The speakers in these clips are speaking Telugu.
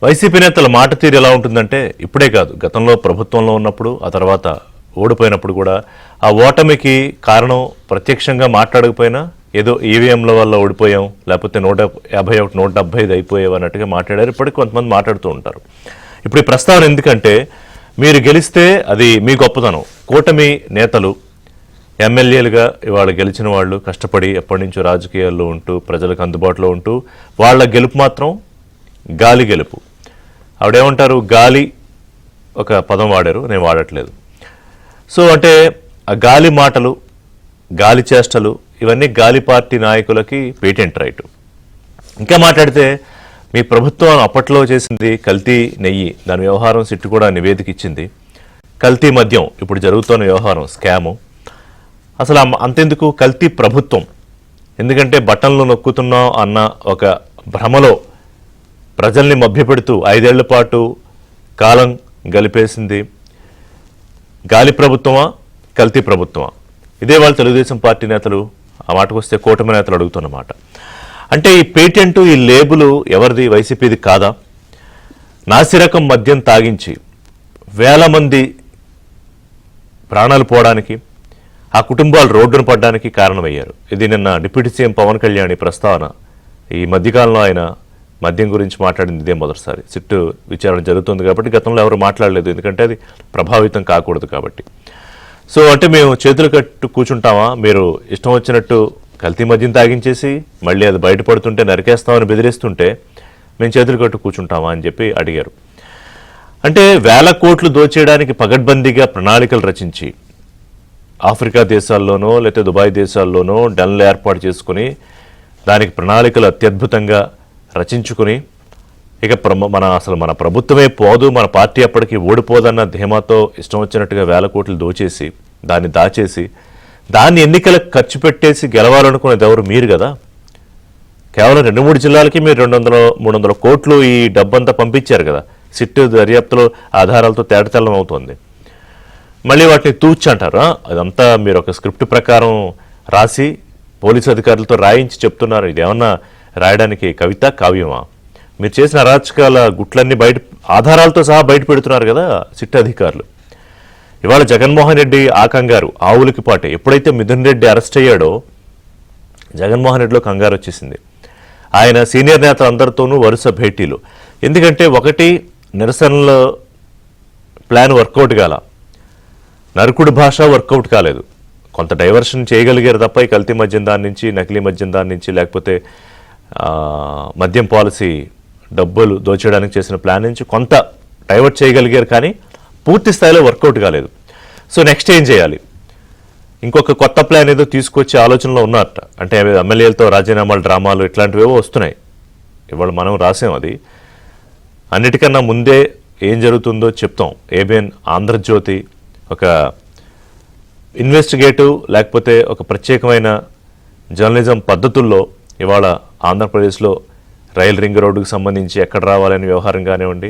వైసీపీ నేతల మాట తీరు ఎలా ఉంటుందంటే ఇప్పుడే కాదు, గతంలో ప్రభుత్వంలో ఉన్నప్పుడు, ఆ తర్వాత ఓడిపోయినప్పుడు కూడా ఆ ఓటమికి కారణం ప్రత్యక్షంగా మాట్లాడకపోయినా ఏదో ఈవీఎంల వల్ల ఓడిపోయాం, లేకపోతే 151 175 అయిపోయావు అన్నట్టుగా మాట్లాడారు. ఇప్పటికి కొంతమంది మాట్లాడుతూ ఉంటారు. ఇప్పుడు ఈ ప్రస్తావన ఎందుకంటే, మీరు గెలిస్తే అది మీ గొప్పతనం. కూటమి నేతలు ఎమ్మెల్యేలుగా ఇవాళ గెలిచిన వాళ్ళు కష్టపడి ఎప్పటి నుంచో రాజకీయాల్లో ఉంటూ ప్రజలకు అందుబాటులో ఉంటూ వాళ్ళ గెలుపు మాత్రం గాలి గెలుపు. ఆవిడేమంటారు, గాలి ఒక పదం వాడారు, నేను వాడట్లేదు. సో అంటే ఆ గాలి మాటలు, గాలి చేష్టలు ఇవన్నీ గాలి పార్టీ నాయకులకి పేటెంట్ రైట్. ఇంకా మాట్లాడితే మీ ప్రభుత్వం అప్పట్లో చేసింది కల్తీ నెయ్యి, దాని వ్యవహారం సిట్టు కూడా నివేదిక ఇచ్చింది. కల్తీ మద్యం ఇప్పుడు జరుగుతున్న వ్యవహారం స్కాము. అసలు అంతెందుకు కల్తీ ప్రభుత్వం, ఎందుకంటే బట్టన్లు నొక్కుతున్నాం అన్న ఒక భ్రమలో ప్రజల్ని మభ్యపెడుతూ 5 ఏళ్ల పాటు కాలం గలిపేసింది గాలి ప్రభుత్వమా కల్తీ ప్రభుత్వమా? ఇదే వాళ్ళు తెలుగుదేశం పార్టీ నేతలు, ఆ మాటకు వస్తే కూటమి నేతలు అడుగుతున్నమాట. అంటే ఈ పేటెంట్, ఈ లేబులు ఎవరిది? వైసీపీది కాదా? నాసిరకం మద్యం తాగించి వేల మంది ప్రాణాలు పోవడానికి, ఆ కుటుంబాలు రోడ్డున పడడానికి కారణమయ్యారు. ఇది నిన్న డిప్యూటీ సీఎం పవన్ కళ్యాణ్ ప్రస్తావన. ఈ మధ్యకాలంలో ఆయన మద్యం గురించి మాట్లాడింది ఇదే మొదటిసారి. సిట్టు విచారణ జరుగుతుంది కాబట్టి గతంలో ఎవరు మాట్లాడలేదు, ఎందుకంటే అది ప్రభావితం కాకూడదు కాబట్టి. సో అంటే మేము చేతులు కట్టు కూర్చుంటామా, మీరు ఇష్టం వచ్చినట్టు కల్తీ మద్యం తాగించేసి మళ్ళీ అది బయటపడుతుంటే నరికేస్తామని బెదిరిస్తుంటే మేము చేతులు కట్టు కూర్చుంటామా అని చెప్పి అడిగారు. అంటే 1000 కోట్లు దోచేయడానికి పగడ్బందీగా ప్రణాళికలు రచించి ఆఫ్రికా దేశాల్లోనో లేకపోతే దుబాయ్ దేశాల్లోనో డన్లు ఏర్పాటు చేసుకుని దానికి ప్రణాళికలు అత్యద్భుతంగా రచించుకుని ఇక మన ప్రభుత్వమే పోదు, మన పార్టీ అప్పటికి ఓడిపోదన్న ధీమాతో ఇష్టం వచ్చినట్టుగా 1000 కోట్లు దోచేసి దాన్ని దాచేసి దాన్ని ఎన్నికలకు ఖర్చు పెట్టేసి గెలవాలనుకునేది ఎవరు? మీరు కదా. కేవలం 2-3 జిల్లాలకి మీరు 200-300 కోట్లు ఈ డబ్బంతా పంపించారు కదా. సిట్టు దర్యాప్తులో ఆధారాలతో తేటతెల్లం అవుతోంది. మళ్ళీ వాటిని తూచంటారా? అదంతా మీరు ఒక స్క్రిప్ట్ ప్రకారం రాసి పోలీసు అధికారులతో రాయించి చెప్తున్నారు. ఇదేమన్నా రాయడానికి కవిత కావ్యమా? మీరు చేసిన అరాచకాల గుట్లన్నీ బయట ఆధారాలతో సహా బయట పెడుతున్నారు కదా సిట్ అధికారులు. ఇవాళ జగన్మోహన్ రెడ్డి కంగారు ఆవులకి పాటే. ఎప్పుడైతే మిథున్ రెడ్డి అరెస్ట్ అయ్యాడో జగన్మోహన్ రెడ్డిలో కంగారు వచ్చేసింది. ఆయన సీనియర్ నేతలందరితోనూ వరుస భేటీలు. ఎందుకంటే ఒకటి, నిరసనల ప్లాన్ వర్కౌట్ కాల, నరకుడు భాష వర్కౌట్ కాలేదు. కొంత డైవర్షన్ చేయగలిగారు తప్ప ఈ కల్తీ మద్యం దాని నుంచి, నకిలీ మద్యం దాని నుంచి, లేకపోతే మద్యం పాలసీ డబ్బులు దోచేయడానికి చేసిన ప్లాన్ నుంచి కొంత డైవర్ట్ చేయగలిగారు, కానీ పూర్తి స్థాయిలో వర్కౌట్ కాలేదు. సో నెక్స్ట్ ఏం చేయాలి? ఇంకొక కొత్త ప్లాన్ ఏదో తీసుకొచ్చే ఆలోచనలో ఉన్నారట. అంటే ఎమ్మెల్యేలతో రాజీనామాలు, డ్రామాలు ఇట్లాంటివేవో వస్తున్నాయి. ఇవాళ మనం రాసాం అది. అన్నిటికన్నా ముందే ఏం జరుగుతుందో చెప్తాం. ఏబిఎన్ ఆంధ్రజ్యోతి ఒక ఇన్వెస్టిగేటివ్ లేకపోతే ఒక ప్రత్యేకమైన జర్నలిజం పద్ధతుల్లో ఇవాళ ఆంధ్రప్రదేశ్లో రైల్ రింగ్ రోడ్డుకు సంబంధించి ఎక్కడ రావాలనే వ్యవహారం కానివ్వండి,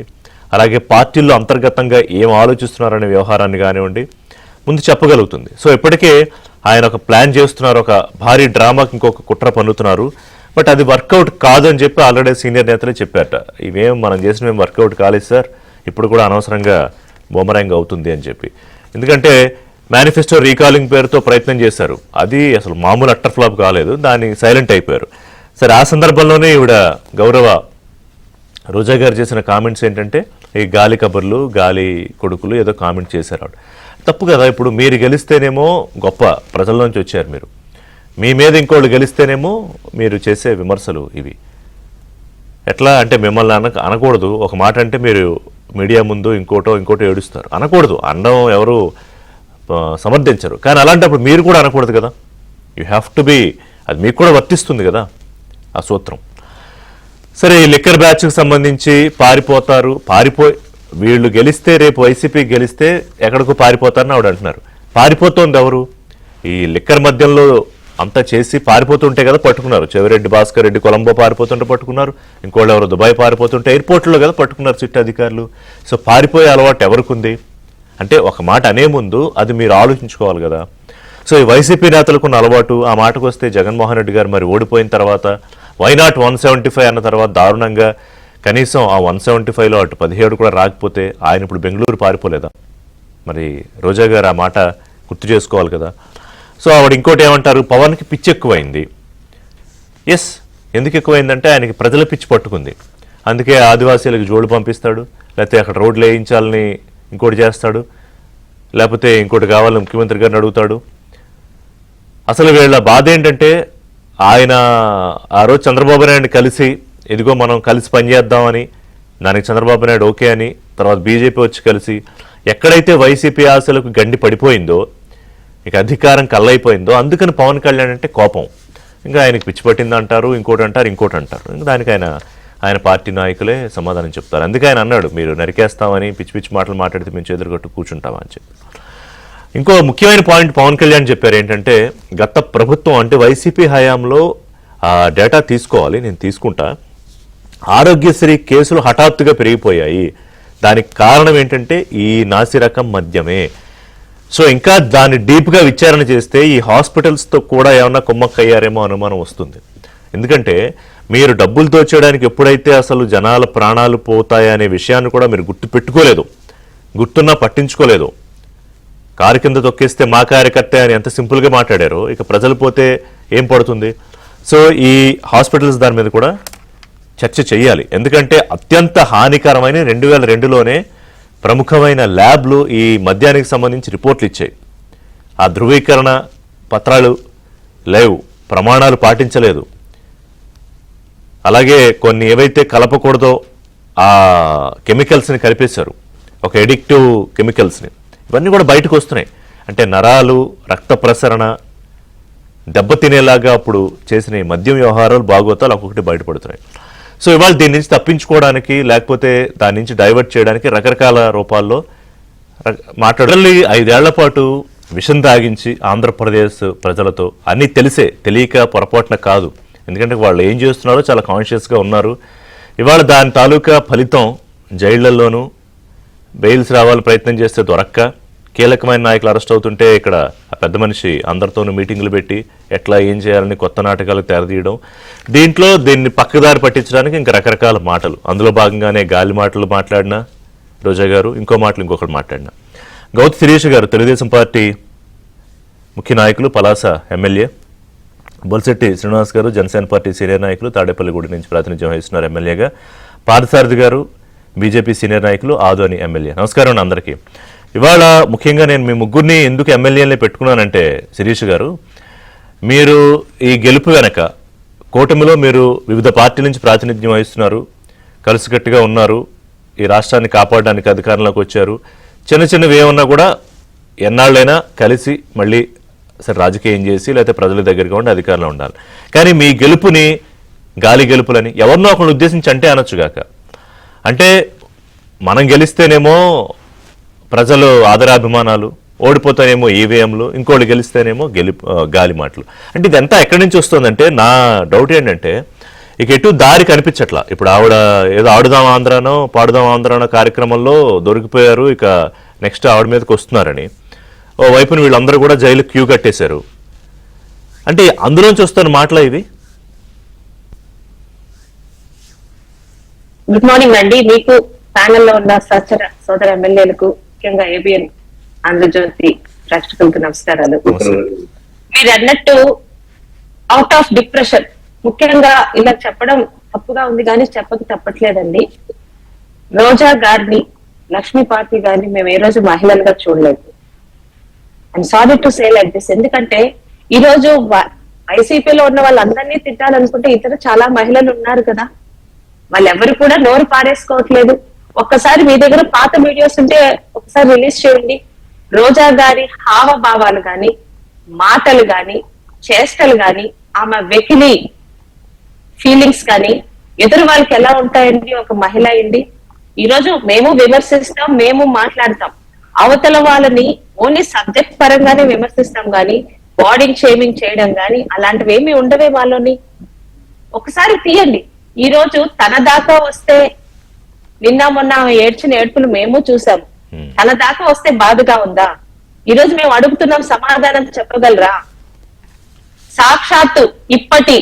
అలాగే పార్టీల్లో అంతర్గతంగా ఏం ఆలోచిస్తున్నారనే వ్యవహారాన్ని కానివ్వండి ముందు చెప్పగలుగుతుంది. సో ఇప్పటికే ఆయన ఒక ప్లాన్ చేస్తున్నారు, ఒక భారీ డ్రామాకి ఇంకొక కుట్ర పన్నుతున్నారు. బట్ అది వర్కౌట్ కాదని చెప్పి ఆల్రెడీ సీనియర్ నేతలే చెప్పారట. ఇవేం మనం చేసిన వర్కౌట్ కాలేదు సార్, ఇప్పుడు కూడా అనవసరంగా బొమరాంగ్ అవుతుంది అని చెప్పి. ఎందుకంటే మేనిఫెస్టో రీకాలింగ్ పేరుతో ప్రయత్నం చేశారు, అది అసలు మామూలు అట్టర్ ఫ్లాప్ కాలేదు, దాన్ని సైలెంట్ అయిపోయారు. సరే, ఆ సందర్భంలోనే ఈవిడ గౌరవ రోజా గారు చేసిన కామెంట్స్ ఏంటంటే ఈ గాలి కబుర్లు, గాలి కొడుకులు ఏదో కామెంట్ చేశారు. ఆవిడ తప్పు కదా. ఇప్పుడు మీరు గెలిస్తేనేమో గొప్ప, ప్రజల్లోంచి వచ్చారు మీరు, మీ మీద ఇంకోళ్ళు గెలిస్తేనేమో మీరు చేసే విమర్శలు ఇవి. ఎట్లా అంటే మిమ్మల్ని అనకూడదు. ఒక మాట అంటే మీరు మీడియా ముందు ఇంకోటో ఏడుస్తారు, అనకూడదు. అనడం ఎవరు సమర్థించరు. కానీ అలాంటప్పుడు మీరు కూడా అనకూడదు కదా. యూ హ్యావ్ టు బి, అది మీకు కూడా వర్తిస్తుంది కదా ఆ సూత్రం. సరే, ఈ లిక్కర్ బ్యాచ్కి సంబంధించి పారిపోయి వీళ్ళు గెలిస్తే, రేపు వైసీపీ గెలిస్తే ఎక్కడికో పారిపోతారని ఆవిడ అంటున్నారు. పారిపోతోంది ఎవరు? ఈ లిక్కర్ మధ్యంలో అంతా చేసి పారిపోతుంటే కదా పట్టుకున్నారు. చెవిరెడ్డి భాస్కర్ రెడ్డి కొలంబో పారిపోతుంటే పట్టుకున్నారు, ఇంకోళ్ళు ఎవరు దుబాయ్ పారిపోతుంటే ఎయిర్పోర్ట్లో కదా పట్టుకున్నారు సిట్ అధికారులు. సో పారిపోయే అలవాటు ఎవరికి ఉంది అంటే ఒక మాట అనే ముందు అది మీరు ఆలోచించుకోవాలి కదా. సో ఈ వైసీపీ నేతలకున్న అలవాటు. ఆ మాటకు వస్తే జగన్మోహన్ రెడ్డి గారు మరి ఓడిపోయిన తర్వాత వై నాట్ 175 అన్న తర్వాత దారుణంగా కనీసం ఆ 175లో అటు 17 కూడా రాకపోతే ఆయన ఇప్పుడు బెంగళూరు పారిపోలేదా? మరి రోజా గారు ఆ మాట గుర్తు చేసుకోవాలి కదా. సో ఆవిడ ఇంకోటి ఏమంటారు, పవన్కి పిచ్చి ఎక్కువైంది. ఎస్, ఎందుకు ఎక్కువైందంటే ఆయనకి ప్రజల పిచ్చి పట్టుకుంది. అందుకే ఆదివాసీలకు జోడు పంపిస్తాడు, లేకపోతే అక్కడ రోడ్లు వేయించాలని ఇంకోటి చేస్తాడు, లేకపోతే ఇంకోటి కావాలని ముఖ్యమంత్రి గారిని అడుగుతాడు. అసలు వీళ్ళ బాధ ఏంటంటే ఆయన ఆ రోజు చంద్రబాబు నాయుడు కలిసి ఇదిగో మనం కలిసి పనిచేద్దామని, దానికి చంద్రబాబు నాయుడు ఓకే అని, తర్వాత బీజేపీ వచ్చి కలిసి ఎక్కడైతే వైసీపీ ఆశలకు గండి పడిపోయిందో, ఇక అధికారం కళ్ళైపోయిందో, అందుకని పవన్ కళ్యాణ్ అంటే కోపం. ఇంకా ఆయనకి పిచ్చి పట్టింది అంటారు, ఇంకోటి అంటారు. ఇంకా దానికి ఆయన పార్టీ నాయకులే సమాధానం చెప్తారు. అందుకే ఆయన అన్నాడు, మీరు నరికేస్తామని పిచ్చి పిచ్చి మాటలు మాట్లాడితే మేము ఎదురుగట్టు కూర్చుంటామని అని చెప్పి. ఇంకో ముఖ్యమైన పాయింట్ పవన్ కళ్యాణ్ చెప్పారు ఏంటంటే, గత ప్రభుత్వం అంటే వైసీపీ హయాంలో ఆ డేటా తీసుకోవాలి, నేను తీసుకుంటా, ఆరోగ్యశ్రీ కేసులు హఠాత్తుగా పెరిగిపోయాయి. దానికి కారణం ఏంటంటే ఈ నాసిరకం మద్యమే. సో ఇంకా దాన్ని డీప్గా విచారణ చేస్తే ఈ హాస్పిటల్స్తో కూడా ఏమన్నా కుమ్మక్కయ్యారేమో అనుమానం వస్తుంది. ఎందుకంటే మీరు డబ్బులు దోచేయడానికి ఎప్పుడైతే అసలు జనాల ప్రాణాలు పోతాయనే విషయాన్ని కూడా మీరు గుర్తు పెట్టుకోలేదు, గుర్తున్నా పట్టించుకోలేదు. కారు కింద తొక్కేస్తే మా కార్యకర్త అని ఎంత సింపుల్గా మాట్లాడారో, ఇక ప్రజలు పోతే ఏం పడుతుంది. సో ఈ హాస్పిటల్స్ దాని మీద కూడా చర్చ చేయాలి. ఎందుకంటే అత్యంత హానికరమైన 2002లోనే ప్రముఖమైన ల్యాబ్లు ఈ మద్యానికి సంబంధించి రిపోర్ట్లు ఇచ్చాయి. ఆ ధృవీకరణ పత్రాలు లేవు, ప్రమాణాలు పాటించలేదు. అలాగే కొన్ని ఏవైతే కలపకూడదో ఆ కెమికల్స్ని కలిపేశారు, ఒక ఎడిక్టివ్ కెమికల్స్ని. ఇవన్నీ కూడా బయటకు వస్తున్నాయి. అంటే నరాలు, రక్త ప్రసరణ దెబ్బతినేలాగా అప్పుడు చేసిన ఈ మద్యం వ్యవహారాలు, భాగవతాలు ఒక్కొక్కటి బయటపడుతున్నాయి. సో ఇవాళ దీని నుంచి తప్పించుకోవడానికి, లేకపోతే దాని నుంచి డైవర్ట్ చేయడానికి రకరకాల రూపాల్లో మాట్లాడాలి. 5 ఏళ్ల పాటు విషం తాగించి ఆంధ్రప్రదేశ్ ప్రజలతో అన్నీ తెలియక పొరపాటున కాదు, ఎందుకంటే వాళ్ళు ఏం చేస్తున్నారో చాలా కాన్షియస్గా ఉన్నారు. ఇవాళ దాని తాలూకా ఫలితం జైళ్లలోనూ బెయిల్స్ రావాలి ప్రయత్నం చేస్తే దొరక్క, కీలకమైన నాయకులు అరెస్ట్ అవుతుంటే ఇక్కడ ఆ పెద్ద మనిషి అందరితోనూ మీటింగులు పెట్టి ఎట్లా ఏం చేయాలని కొత్త నాటకాలు తెరదీయడం, దీంట్లో దీన్ని పక్కదారి పట్టించడానికి ఇంకా రకరకాల మాటలు. అందులో భాగంగానే గాలి మాటలు మాట్లాడినా రోజా గారు, ఇంకో మాటలు ఇంకొకటి మాట్లాడినా. గౌతు శిరీష్ గారు తెలుగుదేశం పార్టీ ముఖ్య నాయకులు, పలాస ఎమ్మెల్యే. బొల్శెట్టి శ్రీనివాస్ గారు జనసేన పార్టీ సీనియర్ నాయకులు, తాడేపల్లిగూడ నుంచి ప్రాతినిధ్యం వహిస్తున్నారు ఎమ్మెల్యేగా. పార్థసారథి గారు బీజేపీ సీనియర్ నాయకులు, ఆదోని ఎమ్మెల్యే. నమస్కారం అండి అందరికీ. ఇవాళ ముఖ్యంగా నేను మీ ముగ్గురిని ఎందుకు ఎమ్మెల్యేలే పెట్టుకున్నానంటే, శిరీష్ గారు, మీరు ఈ గెలుపు వెనక కూటమిలో మీరు వివిధ పార్టీల నుంచి ప్రాతినిధ్యం వహిస్తున్నారు, కలిసికట్టుగా ఉన్నారు, ఈ రాష్ట్రాన్ని కాపాడడానికి అధికారంలోకి వచ్చారు. చిన్నవి ఏమన్నా కూడా ఎన్నాళ్ళైనా కలిసి మళ్ళీ సరే రాజకీయం చేసి లేకపోతే ప్రజల దగ్గరగా ఉండి అధికారంలో ఉండాలి. కానీ మీ గెలుపుని గాలి గెలుపులని ఎవరినో ఒకరిని ఉద్దేశించి అంటే అనొచ్చుగాక. అంటే మనం గెలిస్తేనేమో ప్రజలు ఆదరాభిమానాలు, ఓడిపోతానేమో ఈవీఎంలు, ఇంకోటి గెలిస్తేనేమో గాలి మాటలు. అంటే ఇదంతా ఎక్కడి నుంచి వస్తుందంటే, నా డౌట్ ఏంటంటే ఇక ఎటు దారి కనిపించట్లా. ఇప్పుడు ఆవిడ ఏదో ఆడుదాం ఆంధ్రానో పాడుదాం ఆంధ్రానో కార్యక్రమంలో దొరికిపోయారు, ఇక నెక్స్ట్ ఆవిడ మీదకి వస్తున్నారని ఓ వైపున వీళ్ళందరూ కూడా జైలు క్యూ కట్టేశారు. అంటే అందులోంచి వస్తున్న మాటలా ఇవి? గుడ్ మార్నింగ్ అండి మీకు, ప్యానెల్లో ఉన్న సహచర సోదర ఎమ్మెల్యేలకు, ముఖ్యంగా ఏబిఎన్ ఆంధ్రజ్యోతి ప్రేక్షకులకు నమస్కారాలు. మీరు అన్నట్టు అవుట్ ఆఫ్ డిప్రెషన్, ముఖ్యంగా ఇలా చెప్పడం తప్పుగా ఉంది కానీ చెప్పక తప్పట్లేదండి. రోజా గారిని, లక్ష్మీ పార్టీ గారిని మేము ఏ రోజు మహిళలుగా చూడలేదు. I'm sorry to say like this. ఎందుకంటే ఈ రోజు వైసీపీలో ఉన్న వాళ్ళందరినీ తిట్టాలనుకుంటే ఇతర చాలా మహిళలు ఉన్నారు కదా, వాళ్ళెవరు కూడా నోరు పారేసుకోవట్లేదు. ఒక్కసారి మీ దగ్గర పాత వీడియోస్ ఉంటే ఒకసారి రిలీజ్ చేయండి. రోజా గారి హావభావాలు గాని, మాటలు గాని, చేష్టలు గాని, ఆమె వెకిలి ఫీలింగ్స్ కానీ ఎదురు వాళ్ళకి ఎలా ఉంటాయండి ఒక మహిళ అయింది. ఈ రోజు మేము విమర్శిస్తాం, మేము మాట్లాడతాం, అవతల వాళ్ళని ఓన్లీ సబ్జెక్ట్ పరంగానే విమర్శిస్తాం కానీ బాడీ షేమింగ్ చేయడం కానీ అలాంటివి ఏమి ఉండవే వాళ్ళని. ఒకసారి తీయండి. ఈ రోజు తన దాకా వస్తే, నిన్న మొన్న ఏడ్చిన ఏడ్పులు మేము చూసాము, తన దాకా వస్తే బాధగా ఉందా? ఈ రోజు మేము అడుగుతున్నాం, సమాధానం చెప్పగలరా? సాక్షాత్తు ఇప్పటి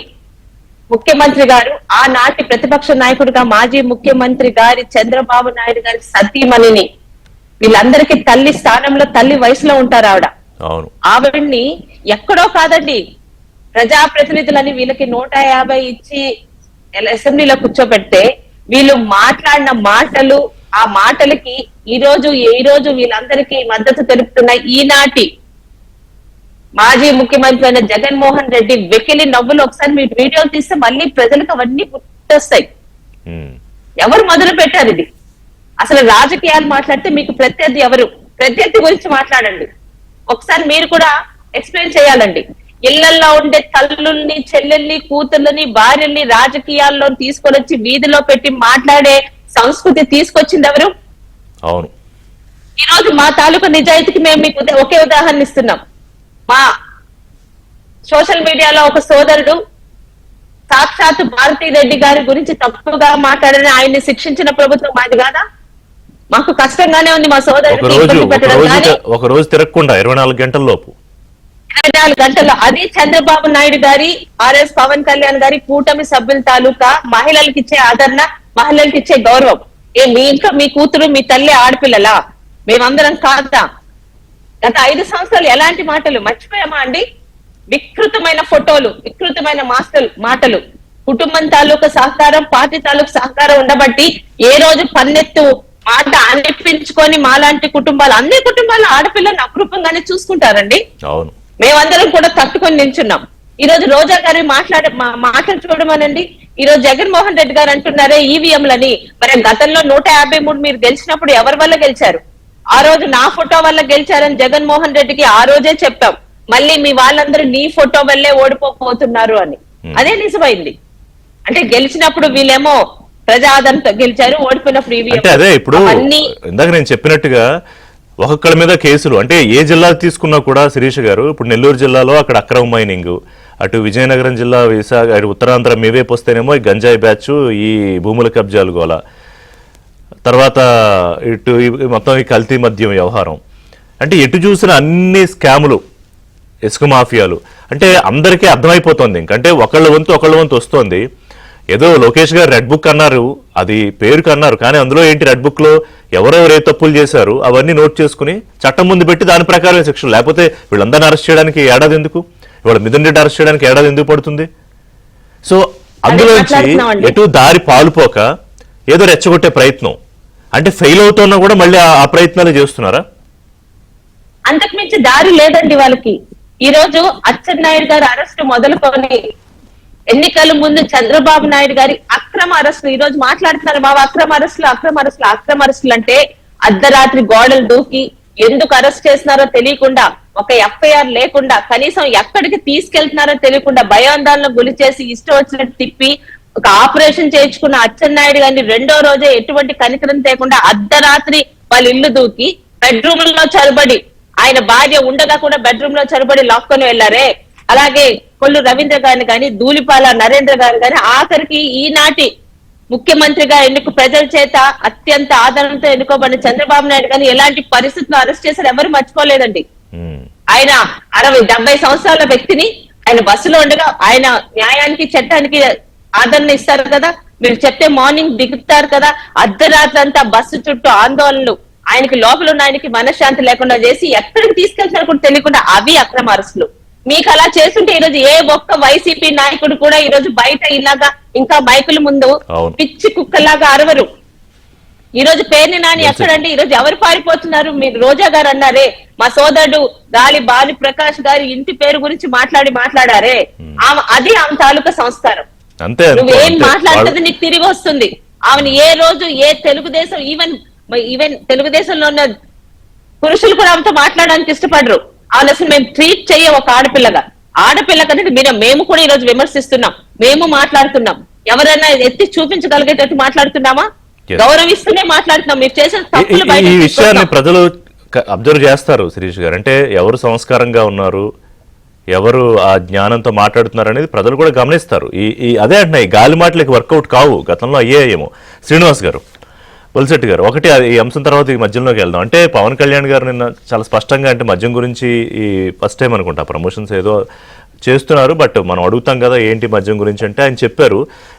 ముఖ్యమంత్రి గారు ఆనాటి ప్రతిపక్ష నాయకుడిగా మాజీ ముఖ్యమంత్రి గారి చంద్రబాబు నాయుడు గారి సతీమణిని, వీళ్ళందరికీ తల్లి స్థానంలో తల్లి వయసులో ఉంటారు ఆవిడ. అవును. ఆవిడ్ని ఎక్కడో కాదండి, ప్రజాప్రతినిధులని వీళ్ళకి 150 ఇచ్చి అసెంబ్లీలో కూర్చోబెడితే వీళ్ళు మాట్లాడిన మాటలు, ఆ మాటలకి ఈ రోజు వీళ్ళందరికీ మద్దతు తెలుపుతున్న ఈనాటి మాజీ ముఖ్యమంత్రి అయిన జగన్మోహన్ రెడ్డి వెకిలి నవ్వులు ఒకసారి మీరు వీడియోలు తీస్తే మళ్ళీ ప్రజలకు అవన్నీ గుర్తొస్తాయి. ఎవరు మొదలు పెట్టారు ఇది? అసలు రాజకీయాలు మాట్లాడితే మీకు ప్రత్యర్థి ఎవరు? ప్రత్యర్థి గురించి మాట్లాడండి. ఒకసారి మీరు కూడా ఎక్స్ప్లెయిన్ చేయాలండి. ఇళ్లల్లో ఉండే తల్లుల్ని, చెల్లెల్ని, కూతుర్లని, భార్యల్ని రాజకీయాల్లో తీసుకొని వచ్చి వీధిలో పెట్టి మాట్లాడే సంస్కృతి తీసుకొచ్చింది ఎవరు? అవును. ఈ రోజు మా తాలూకు నిజాయితీకి మేము మీకు ఒకే ఉదాహరణ ఇస్తున్నాం. మా సోషల్ మీడియాలో ఒక సోదరుడు సాక్షాత్ భారతీ రెడ్డి గారి గురించి తప్పుగా మాట్లాడని ఆయన్ని శిక్షించిన ప్రభుత్వం మాది కాదా? మాకు కష్టంగానే ఉంది మా సోదరుడు ఒక రోజు తిరగకుండా 24 గంటల లోపు 24 గంటల్లో అది చంద్రబాబు నాయుడు గారి, ఆర్ఎస్ పవన్ కళ్యాణ్ గారి కూటమి సభ్యుల తాలూకా మహిళలకు ఇచ్చే ఆదరణ, మహిళలకు ఇచ్చే గౌరవం. మీ ఇంట్లో మీ కూతురు, మీ తల్లి ఆడపిల్లలా? మేమందరం కాదా? గత 5 సంవత్సరాలు ఎలాంటి మాటలు మర్చిపోయామా అండి? వికృతమైన ఫోటోలు, వికృతమైన మాటలు, కుటుంబం తాలూకు సహకారం, పార్టీ తాలూకు సహకారం ఉండబట్టి ఏ రోజు పన్నెత్తు మాట అనిపించుకొని మాలాంటి కుటుంబాలు, అన్ని కుటుంబాలు ఆడపిల్లని అపురూపంగానే చూసుకుంటారండి. అవును. మేమందరం కూడా తట్టుకొని నిల్చున్నాం. ఈ రోజు రోజా గారి మాటలు చూడమనండి. ఈ రోజు జగన్మోహన్ రెడ్డి గారు అంటున్నారే ఈవీఎంలని. మరి గతంలో 153 మీరు గెలిచినప్పుడు ఎవరి వల్ల గెలిచారు? ఆ రోజు నా ఫోటో వల్ల గెలిచారని జగన్మోహన్ రెడ్డికి ఆ రోజే చెప్పాం. మళ్ళీ మీ వాళ్ళందరూ నీ ఫోటో వల్లే ఓడిపోతున్నారు అని. అదే నిజమైంది. అంటే గెలిచినప్పుడు వీళ్ళేమో ప్రజా ఆదరణతో గెలిచారు, ఓడిపోయినప్పుడు అంటే అదే ఇప్పుడు ఇందాక నేను చెప్పినట్టుగా ఒక్కొక్కళ్ళ మీద కేసులు. అంటే ఏ జిల్లా తీసుకున్నా కూడా శిరీష గారు, ఇప్పుడు నెల్లూరు జిల్లాలో అక్కడ అక్రమ మైనింగ్, అటు విజయనగరం జిల్లా, విశాఖ, ఉత్తరాంధ్ర మీవేపు వస్తేనేమో ఈ గంజాయి బ్యాచ్, ఈ భూముల కబ్జాలు గోల, తర్వాత ఇటు మొత్తం ఈ కల్తీ మద్యం వ్యవహారం. అంటే ఎటు చూసిన అన్ని స్కాములు, ఇసుక మాఫియాలు. అంటే అందరికీ అర్థమైపోతుంది. ఇంకంటే ఒకళ్ళ వంతు వస్తోంది. ఏదో లోకేష్ గారు రెడ్ బుక్ అన్నారు, అది పేరుకు అన్నారు, కానీ అందులో ఏంటి, రెడ్ బుక్ లో ఎవరెవరు ఏ తప్పులు చేశారు అవన్నీ నోట్ చేసుకుని చట్టం ముందు పెట్టి దాని ప్రకారమే శిక్షలు. లేకపోతే వీళ్ళందరినీ అరెస్ట్ చేయడానికి ఏడాది ఎందుకు? ఇవాళ మిథున్ రెడ్డి అరెస్ట్ చేయడానికి ఏడాది ఎందుకు పడుతుంది? సో అందులోంచి ఎటు దారి పాలుపోక ఏదో రెచ్చగొట్టే ప్రయత్నం. అంటే ఫెయిల్ అవుతున్నా కూడా మళ్ళీ ఆ ప్రయత్నాలు చేస్తున్నారా? అంతకుమించి దారి లేదండి వాళ్ళకి. ఈ రోజు అచ్చెన్నాయుడు గారి అరెస్ట్ మొదలుకొని ఎన్నికల ముందు చంద్రబాబు నాయుడు గారి అక్రమ అరెస్టులు, ఈ రోజు మాట్లాడుతున్నారు మా అక్రమ అరెస్టులు అంటే అర్ధరాత్రి గోడలు దూకి ఎందుకు అరెస్ట్ చేస్తున్నారో తెలియకుండా, ఒక ఎఫ్ఐఆర్ లేకుండా, కనీసం ఎక్కడికి తీసుకెళ్తున్నారో తెలియకుండా భయాందోళన గురి చేసి ఇష్టం వచ్చినట్టు తిప్పి ఒక ఆపరేషన్ చేయించుకున్న అచ్చెన్నాయుడు గారిని రెండో రోజే ఎటువంటి కనికరం లేకుండా అర్ధరాత్రి వాళ్ళ ఇల్లు దూకి బెడ్రూమ్ లో చొరబడి, ఆయన భార్య ఉండగా కూడా బెడ్రూమ్ లో చొరబడి లాక్కొని వెళ్లారే. అలాగే కొల్లు రవీంద్ర గారిని కానీ, ధూళిపాల నరేంద్ర గారిని కానీ, ఆఖరికి ఈనాటి ముఖ్యమంత్రిగా ప్రజల చేత అత్యంత ఆదరణతో ఎన్నుకోబడిన చంద్రబాబు నాయుడు గారిని ఎలాంటి పరిస్థితుల్లో అరెస్ట్ చేశారు ఎవరు మర్చిపోలేదండి. ఆయన 60-70 సంవత్సరాల వ్యక్తిని ఆయన బస్సులో ఉండగా ఆయన న్యాయానికి, చట్టానికి ఆదరణ ఇస్తారు కదా. మీరు చెప్తే మార్నింగ్ దిగుతారు కదా. అర్ధరాత్రి అంతా బస్సు చుట్టూ ఆందోళనలు, ఆయనకి లోపల ఉన్న ఆయనకి మనశ్శాంతి లేకుండా చేసి ఎక్కడికి తీసుకెళ్తున్నారు కూడా తెలియకుండా అవి అక్రమ అరెస్టులు. మీకు అలా చేస్తుంటే ఈ రోజు ఏ ఒక్క వైసీపీ నాయకుడు కూడా ఈ రోజు బయట ఇలాగా ఇంకా మైకుల ముందు పిచ్చి కుక్కలాగా అరవరు. ఈ రోజు పేర్ని నాని ఎక్కడండి? ఈ రోజు ఎవరు పారిపోతున్నారు? మీరు రోజా గారు అన్నారే మా సోదరుడు గాలి బాలి ప్రకాష్ గారి ఇంటి పేరు గురించి మాట్లాడారే, అది ఆమె తాలూకా సంస్కారం. నువ్వేం మాట్లాడుతుంది నీకు తిరిగి వస్తుంది. ఆమెను ఏ రోజు ఏ తెలుగుదేశం, ఈవెన్ తెలుగుదేశంలో ఉన్న పురుషులు కూడా ఆమెతో మాట్లాడడానికి ఇష్టపడరు. ఆమె అసలు మేము ట్రీట్ చెయ్య ఒక ఆడపిల్ల కదా. మేము కూడా ఈ రోజు విమర్శిస్తున్నాం, మేము మాట్లాడుతున్నాం. ఎవరైనా ఎత్తి చూపించగలిగేటట్టు మాట్లాడుతున్నామా? గౌరవిస్తూనే మాట్లాడుతున్నాం. మీరు చేసిన తప్పులు ఈ విషయాన్ని ప్రజలు అబ్జర్వ్ చేస్తారు శిరీష్ గారు. అంటే ఎవరు సంస్కారంగా ఉన్నారు, ఎవరు ఆ జ్ఞానంతో మాట్లాడుతున్నారు అనేది ప్రజలు కూడా గమనిస్తారు. అదే అంటున్నాయి, గాలి మాటలకి వర్కౌట్ కావు, గతంలో అయ్యాయేమో. శ్రీనివాస్ గారు, పులిశెట్టి గారు, ఒకటి ఈ అంశం తర్వాత ఈ మద్యంలోకి వెళ్దాం. అంటే పవన్ కళ్యాణ్ గారు నిన్న చాలా స్పష్టంగా, అంటే మద్యం గురించి ఈ ఫస్ట్ టైం అనుకుంటా ప్రమోషన్స్ ఏదో చేస్తున్నారు, బట్ మనం అడుగుతాం కదా ఏంటి మద్యం గురించి అంటే ఆయన చెప్పారు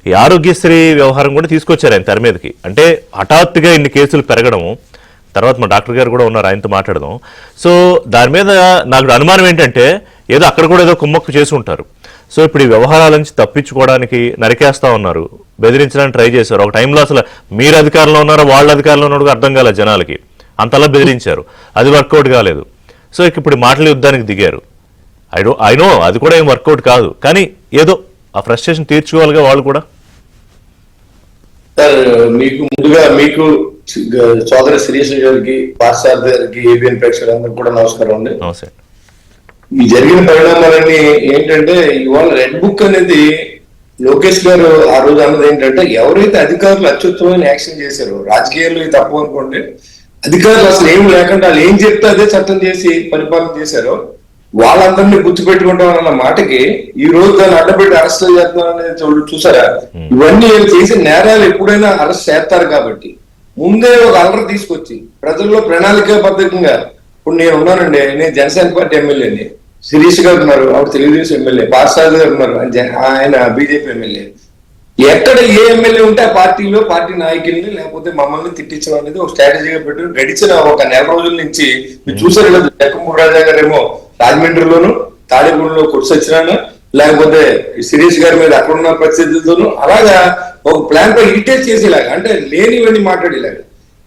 ఈ ఆరోగ్యశ్రీ వ్యవహారం కూడా తీసుకొచ్చారు ఆయన తెర మీదకి. అంటే హఠాత్తుగా ఇన్ని కేసులు పెరగడము, తర్వాత మా డాక్టర్ గారు కూడా ఉన్నారు, ఆయనతో మాట్లాడదాం. సో దాని మీద నాకు అనుమానం ఏంటంటే ఏదో అక్కడ కూడా ఏదో కుమ్మక్కు చేసి ఉంటారు. సో ఇప్పుడు ఈ వ్యవహారాల నుంచి తప్పించుకోవడానికి నరికేస్తా ఉన్నారు, బెదిరించడానికి ట్రై చేశారు. ఒక టైంలో అసలు మీరు అధికారంలో ఉన్నారో వాళ్ళ అధికారంలో ఉన్నారో అర్థం కాలేదు జనాలకి, అంతలా బెదిరించారు, అది వర్కౌట్ కాలేదు. సో ఇప్పుడు మాటల యుద్ధానికి దిగారు. ఐ నో అది కూడా ఏం వర్కౌట్ కాదు, కానీ ఏదో ఆ ఫ్రస్ట్రేషన్ తీర్చుకోవాలిగా వాళ్ళు కూడా. సార్ మీకు ముందుగా మీకు సోదరి శిరీష్ గారికి, పాశ్చాత్య గారికి, ఏబిఎన్ ప్రేక్షకులందరికీ కూడా నమస్కారం అండి. నమస్తే. ఈ జరిగిన పరిణామాలన్నీ ఏంటంటే ఇవాళ రెడ్ బుక్ అనేది లోకేష్ గారు ఆ రోజు అన్నది ఏంటంటే ఎవరైతే అధికారులు అత్యుత్తమైన యాక్షన్ చేశారో, రాజకీయాల్లో ఇది తప్పు అనుకోండి, అధికారులు అసలు ఏం లేకుండా వాళ్ళు ఏం చెప్తే అదే చట్టం చేసి పరిపాలన చేశారో వాళ్ళందరినీ గుర్తుపెట్టుకుంటాం అన్న మాటకి ఈ రోజు దాన్ని అడ్డపెట్టి అరెస్ట్ చేస్తున్నాం అనేది చూసారా? ఇవన్నీ చేసిన నేరాలు ఎప్పుడైనా అరెస్ట్ చేస్తారు కాబట్టి ముందే ఒక అలర తీసుకొచ్చి ప్రజల్లో ప్రణాళికాబద్ధంగా, ఇప్పుడు నేను ఉన్నానండి, నేను జనసేన పార్టీ ఎమ్మెల్యేని, శిరీష్ గారు ఉన్నారు, ఆవిడ తెలుగుదేశం ఎమ్మెల్యే, పార్సాద్ గారు ఉన్నారు, ఆయన బీజేపీ ఎమ్మెల్యే. ఎక్కడ ఏ ఎమ్మెల్యే ఉంటే ఆ పార్టీలో పార్టీ నాయకుల్ని లేకపోతే మమ్మల్ని తిట్టించడం అనేది ఒక స్ట్రాటజీగా పెట్టి గడిచిన ఒక నెల రోజుల నుంచి మీరు చూసారు కదా. జక్కంపూడి రాజా గారు ఏమో రాజమండ్రిలోను, తాడేపూడిలో కొట్టుకొచ్చినాను, లేకపోతే శిరీష్ గారి మీద అక్కడున్న పరిస్థితులతోనూ అలాగా ఒక ప్లాన్ పై ఇరిటేట్ చేసేలాగా, అంటే లేనివన్నీ మాట్లాడేలాగా.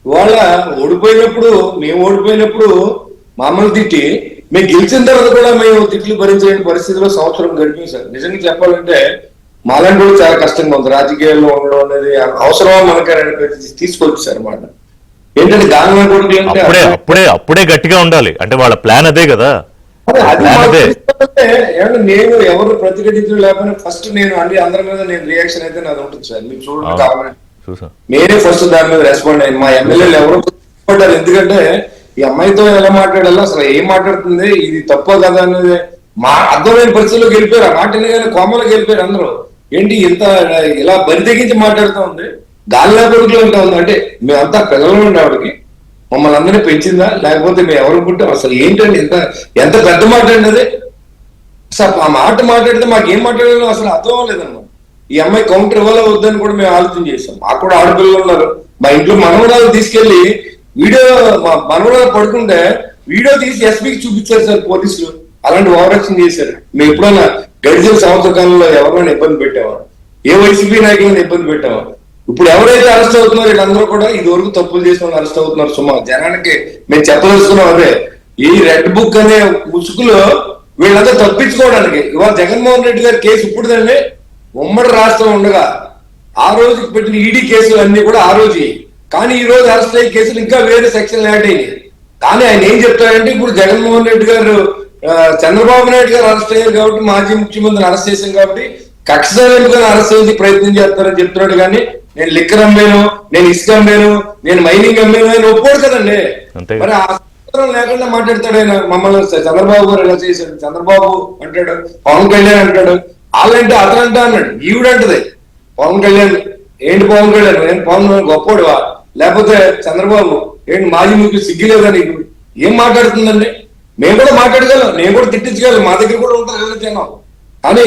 ఇవాళ ఓడిపోయినప్పుడు, మేము ఓడిపోయినప్పుడు మమ్మల్ని తిట్టి మేము గెలిచిన తర్వాత కూడా మేము తిట్లు భరించలేని పరిస్థితిలో సంవత్సరం గడిపాం సార్. నిజంగా చెప్పాలంటే మాలాంటి కూడా చాలా కష్టంగా ఉంది. రాజకీయాల్లో ఉండడం అనేది అవసరమా మనకి తీసుకొచ్చారు అన్నమాట. ఏంటంటే దాని కూడా అప్పుడే గట్టిగా ఉండాలి అంటే వాళ్ళ ప్లాన్ అదే కదా. నేను ఎవరు ప్రతిఘటించడం లేకపోయినా ఫస్ట్ నేను అందరి మీద నేను రియాక్షన్ అయితే నాది ఉంటుంది సార్. మీరు చూడండి కావాలంటే నేనే ఫస్ట్ దాని మీద రెస్పాండ్ అయ్యాను. మా ఎమ్మెల్యేలు ఎవరు పడ్డారు, ఎందుకంటే ఈ అమ్మాయితో ఎలా మాట్లాడాలో, అసలు ఏం మాట్లాడుతుంది, ఇది తప్పో కదా అనేది మా అర్థమైన పరిస్థితుల్లోకి వెళ్ళిపోయారు. ఆ మాట కానీ కోమలోకి వెళ్ళిపోయారు అందరూ. ఏంటి ఇంత ఇలా బరి తెగించి మాట్లాడుతూ ఉంది, గాలిలా కొడుకులో ఉంటా ఉంది. అంటే మేమంతా పిల్లలు ఉండే ఆవిడకి, మమ్మల్ని అందరినీ పెంచిందా లేకపోతే మేము ఎవరు పుట్టాం, అసలు ఏంటండి ఎంత పెద్ద మాట అండి అది. అసలు ఆ మాట మాట్లాడితే మాకేం మాట్లాడాలో అసలు అర్థం అవ్వలేదన్నమాట. ఈ అమ్మాయి కౌంటర్ ఇవ్వాలో వద్దని కూడా మేము ఆలోచన చేసాం. మాకు కూడా ఆడపిల్లలు ఉన్నారు. మా ఇంట్లో మనవరాలు తీసుకెళ్లి వీడియో, మా మనవరాలు పడుకుంటే వీడియో తీసి ఎస్పీకి చూపించారు సార్ పోలీసులు. అలాంటి ఓవరాక్షన్ చేశారు. మేము ఎప్పుడైనా గడిచిన సంవత్సర కాలంలో ఎవరైనా ఇబ్బంది పెట్టేవారు, ఏ వైసీపీ నాయకులను ఇబ్బంది పెట్టేవారు. ఇప్పుడు ఎవరైతే అరెస్ట్ అవుతున్నారో వీళ్ళందరూ కూడా ఇది వరకు తప్పులు చేసిన వాళ్ళు అరెస్ట్ అవుతున్నారు. సుమా జనానికి మేము చెప్పదలుచుకున్నాం అదే, ఈ రెడ్ బుక్ అనే ముసుగులో వీళ్ళంతా తప్పించుకోవడానికి ఇవాళ జగన్మోహన్ రెడ్డి గారి కేసు ఇప్పుడుదండి ఉమ్మడి రాష్ట్రం ఉండగా ఆ రోజుకి పెట్టిన ఈడీ కేసులు అన్ని కూడా ఆ రోజు, కానీ ఈ రోజు అరెస్ట్ అయ్యే కేసులు ఇంకా వేరే సెక్షన్ యాడ్ అయ్యాయి. కానీ ఆయన ఏం చెప్తారంటే ఇప్పుడు జగన్మోహన్ రెడ్డి గారు చంద్రబాబు నాయుడు గారు అరెస్ట్ అయ్యారు కాబట్టి, మాజీ ముఖ్యమంత్రిని అరెస్ట్ చేశాం కాబట్టి కక్ష సాధింపుగా అరెస్ట్ చేసి ప్రయత్నం చేస్తారని చెప్తున్నాడు. కానీ నేను లిక్కర్ అమ్మాను, నేను ఇసుక అమ్మాను, నేను మైనింగ్ అమ్మాను ఆయన ఒప్పుకోడు కదండి. మరి ఆ సూత్రం లేకుండా మాట్లాడతాడు ఆయన. మమ్మల్ని చంద్రబాబు గారు ఎలా చేశాడు, చంద్రబాబు అంటాడు, పవన్ కళ్యాణ్ అంటాడు, వాళ్ళంటే అతనంట అన్నాడు, ఈవిడంటది పవన్ కళ్యాణ్. ఏంటి పవన్ కళ్యాణ్, నేను పవన్ గొప్పోడువా లేకపోతే చంద్రబాబు ఏంటి మాజీ మీకు సిగ్గులేదా నీకు, ఏం మాట్లాడుతుందండి. మేము కూడా మాట్లాడగలం, నేను కూడా తిట్టించగలం, మా దగ్గర కూడా ఉంటారు కదా జనం. కానీ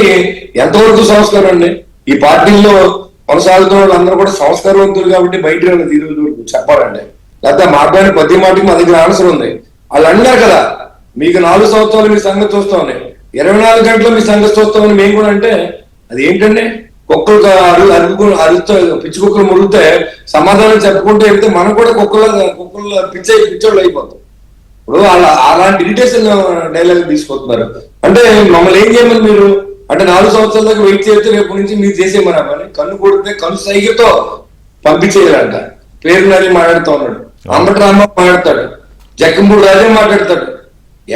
ఎంతవరకు సంస్కారం అండి. ఈ పార్టీల్లో కొనసాగుతున్న వాళ్ళందరూ కూడా సంస్కారవంతులు కాబట్టి బయట ఈ రోజు వరకు చెప్పాలంటే, లేకపోతే మాట్లాడిన ప్రతి మాటకి మా దగ్గర ఆన్సర్ ఉంది. వాళ్ళు అన్నారు కదా మీకు 4 సంవత్సరాలు మీ సంగతి చూస్తామని, 24 గంటలు మీ సంగతి చూస్తామని మేము కూడా అంటే అది ఏంటండి. కుక్కలు అరుస్తూ పిచ్చి కుక్కలు మురిగితే సమాధానం చెప్పుకుంటూ వెళ్తే మనం కూడా కుక్కలు పిచ్చోళ్ళు అయిపోతాం. ఇప్పుడు అలాంటి ఇరిటేషన్ డైలాగ్ తీసుకొస్తున్నారు. అంటే మమ్మల్ని ఏం చేయమని మీరు అంటే 4 సంవత్సరాల దాకా వెయిట్ చేస్తే రేపు నుంచి మీరు చేసేమని అమ్మని కన్ను కొడితే కన్ను సైగతో పంపించేయాలంట. పేరు నాని మాట్లాడుతూ ఉన్నాడు, అంబటి రాంబాబు మాట్లాడతాడు, జక్కంపూడి రాజే మాట్లాడతాడు.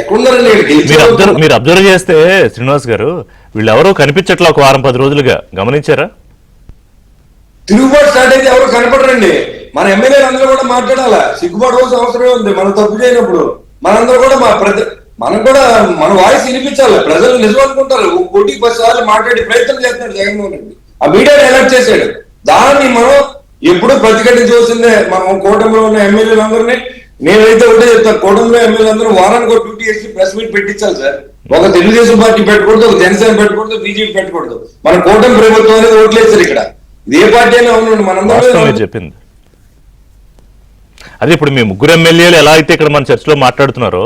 ఎక్కడున్నారండి మీరు అబ్జర్వ్ చేస్తే శ్రీనివాస్ గారు వీళ్ళు ఎవరో కనిపించట్లా ఒక 10 రోజులుగా గమనించారా? తిరుగుబాటు స్టార్ట్ అయితే ఎవరు కనపడరండి. మన ఎమ్మెల్యేలు అందరూ కూడా మాట్లాడాలా, సిగ్గుపడవలసిన అవసరమే ఉంది. మనం తప్పు చేయనప్పుడు మనందరూ కూడా మనం కూడా మన వాయిస్ వినిపించాలి. ప్రజలు నిజం అనుకుంటారు. 1-10 సార్లు మాట్లాడే ప్రయత్నం చేస్తున్నాడు జగన్మోహన్ రెడ్డి. ఆ మీడియాని అలర్ట్ చేశాడు. దాన్ని మనం ఎప్పుడు ప్రతిఘటించవలసిందే. మనం కూటమిలో ఉన్న ఎమ్మెల్యేలందరినీ నేనైతే ఒకటే చెప్తాను, కూటమిలో ఎమ్మెల్యేలందరూ వారానికి ఒక డ్యూటీ చేసి ప్రెస్ మీట్ పెట్టించాలి సార్. ఒక తెలుగుదేశం పార్టీ పెట్టకూడదు, ఒక జనసేన పెట్టకూడదు, బీజేపీ పెట్టకూడదు. మన కూటమి ప్రభుత్వం అనేది ఓట్లేస్తారు ఇక్కడ. ఇది ఏ పార్టీ అయినా అవునండి, వాస్తవమే మనందరం చెప్పింది. అదే ఇప్పుడు మీ ముగ్గురు ఎమ్మెల్యేలు ఎలా అయితే ఇక్కడ మన చర్చలో మాట్లాడుతున్నారో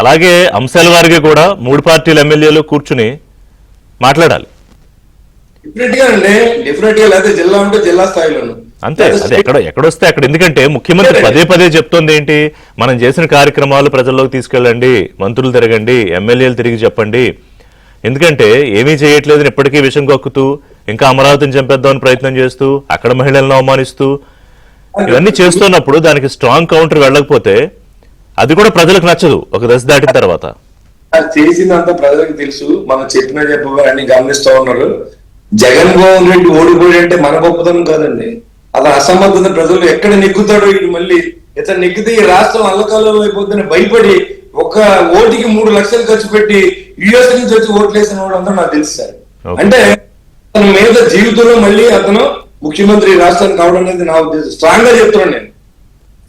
అలాగే అంశాల వారికి కూడా 3 పార్టీల ఎమ్మెల్యేలు కూర్చుని మాట్లాడాలి. డెఫినెట్ గా లేదా జిల్లా ఉంటే జిల్లా స్థాయిలోను అంతే, అదే ఎక్కడొస్తే అక్కడ. ఎందుకంటే ముఖ్యమంత్రి పదే పదే చెప్తోంది ఏంటి, మనం చేసిన కార్యక్రమాలు ప్రజల్లోకి తీసుకెళ్ళండి, మంత్రులు తిరగండి, ఎమ్మెల్యేలు తిరిగి చెప్పండి. ఎందుకంటే ఏమీ చేయట్లేదని ఇప్పటికీ విషం కక్కుతూ ఇంకా అమరావతిని చంపేద్దామని ప్రయత్నం చేస్తూ అక్కడ మహిళలను అవమానిస్తూ ఇవన్నీ చేస్తున్నప్పుడు దానికి స్ట్రాంగ్ కౌంటర్ వెళ్ళకపోతే అది కూడా ప్రజలకు నచ్చదు ఒక దశ దాటిన తర్వాత. చేసిందంతా ప్రజలకు తెలుసు. మనం చెప్పగా అన్ని గమనిస్తూ ఉన్నారు. జగన్మోహన్ రెడ్డి ఓడిపోయి అంటే మన గొప్పతనం కాదండి, అలా అసమర్థత ప్రజలు ఎక్కడ నెగ్గుతాడో ఇటు మళ్ళీ ఇతను నెగ్గితే ఈ రాష్ట్రం అల్లకల్లం అయిపోతుందని భయపడి ఒక ఓటికి 3 లక్షలు ఖర్చు పెట్టి యుఎస్ నుంచి వచ్చి ఓట్లు వేసిన వాడు అందరూ నాకు తెలుసు సార్. అంటే అతని మీద జీవితంలో మళ్ళీ అతను ముఖ్యమంత్రి రాష్ట్రానికి కావడం అనేది నా ఉద్దేశం. స్ట్రాంగ్ గా చెప్తున్నాను నేను.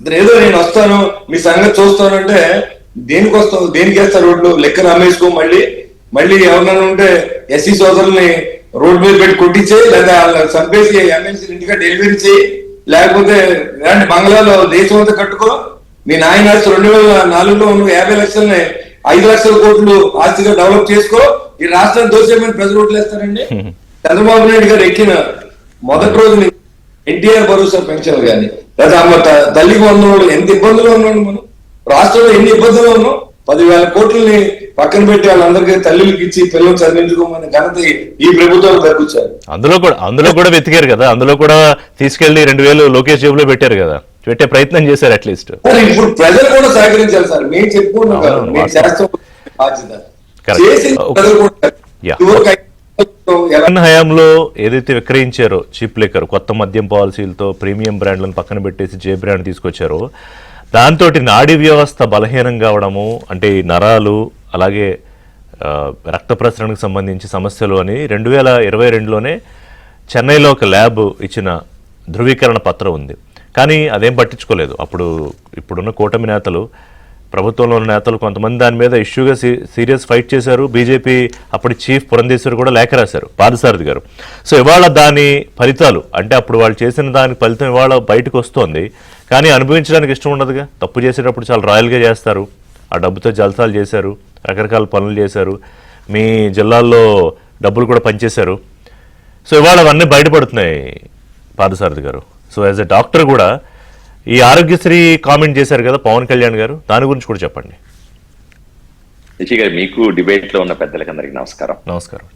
ఇతను ఏదో నేను వస్తాను మీ సంగతి చూస్తానంటే దేనికి వస్తావు, దేనికి వేస్తారు రోడ్లు లెక్కన అమ్మేసుకో, మళ్ళీ ఎవరైనా ఉంటే ఎస్సీ సోదరుల్ని రోడ్ మీద పెట్టి కొట్టించే, లేదా చంపేసి ఎమ్మెల్సీ ఇంటిగా డెలివరీ చేయి, లేకపోతే ఇలాంటి బంగ్లాలో దేశం అంతా కట్టుకో. మీ నాయన 2004లో ఉన్న 50 లక్షల్ని 5 లక్షల కోట్లు ఆస్తిగా డెవలప్ చేసుకో, ఈ రాష్ట్రాన్ని దోసేమని ప్రజలు ఓట్లు వేస్తారండి. చంద్రబాబు నాయుడు గారు ఎక్కిన మొదటి రోజు ఎన్టీఆర్ భరోసా పెన్షన్ కానీ, లేదా అమ్మ తల్లికి ఉన్నవాడు ఎంత ఇబ్బందులు ఉన్నాడు, మనం రాష్ట్రంలో ఎన్ని ఇబ్బందులు ఉన్నాం. 10,000 కోట్లని పక్కన పెట్టి వాళ్ళందరికీ తల్లికి ఇచ్చి పిల్లలు చదివించుకోమని ఘనత ఈ ప్రభుత్వాలు దక్కుచ్చారు. అందులో కూడా వెతికారు కదా, అందులో కూడా తీసుకెళ్లి 2,000 లోకేష్ జేబులో పెట్టారు కదా, పెట్టే ప్రయత్నం చేశారు అట్లీస్ట్. ఇప్పుడు ప్రజలు కూడా సహకరించాలి సార్. మేము చెప్పుకున్నాం కదా, మేము శాస్త్రం బాధ్యత చేసి ప్రజలు కూడా జగన్ హయాంలో ఏదైతే విక్రయించారో చీప్ లిక్కర్, కొత్త మద్యం పాలసీలతో ప్రీమియం బ్రాండ్లను పక్కన పెట్టేసి జే బ్రాండ్ తీసుకొచ్చారో దాంతో నాడీ వ్యవస్థ బలహీనం కావడము, అంటే ఈ నరాలు అలాగే రక్త ప్రసరణకు సంబంధించి సమస్యలు అని 2022లోనే చెన్నైలో ఒక ల్యాబ్ ఇచ్చిన ధృవీకరణ పత్రం ఉంది. కానీ అదేం పట్టించుకోలేదు. ఇప్పుడున్న కూటమి నేతలు, ప్రభుత్వంలో ఉన్న నేతలు కొంతమంది దాని మీద ఇష్యూగా సీరియస్ ఫైట్ చేశారు. బీజేపీ అప్పటి చీఫ్ పురంధేశ్వరి కూడా లేఖ రాశారు, పాదసారథి గారు. సో ఇవాళ దాని ఫలితాలు అంటే అప్పుడు వాళ్ళు చేసిన దాని ఫలితం ఇవాళ బయటకు వస్తోంది. కానీ అనుభవించడానికి ఇష్టం ఉండదుగా. తప్పు చేసేటప్పుడు చాలా రాయల్గా చేస్తారు, ఆ డబ్బుతో జల్సాలు చేశారు, రకరకాల పనులు చేశారు, మీ జిల్లాల్లో డబ్బులు కూడా పనిచేశారు. సో ఇవాళ అవన్నీ బయటపడుతున్నాయి పాదసారథి గారు. సో యాజ్ ఎ డాక్టర్ కూడా ఈ ఆరోగ్యశ్రీ కామెంట్ చేశారు కదా పవన్ కళ్యాణ్ గారు, దాని గురించి కూడా చెప్పండి. రిషి గారు, మీకు డిబేట్ లో ఉన్న పెద్దలకి అందరికి నమస్కారం. నమస్కారం.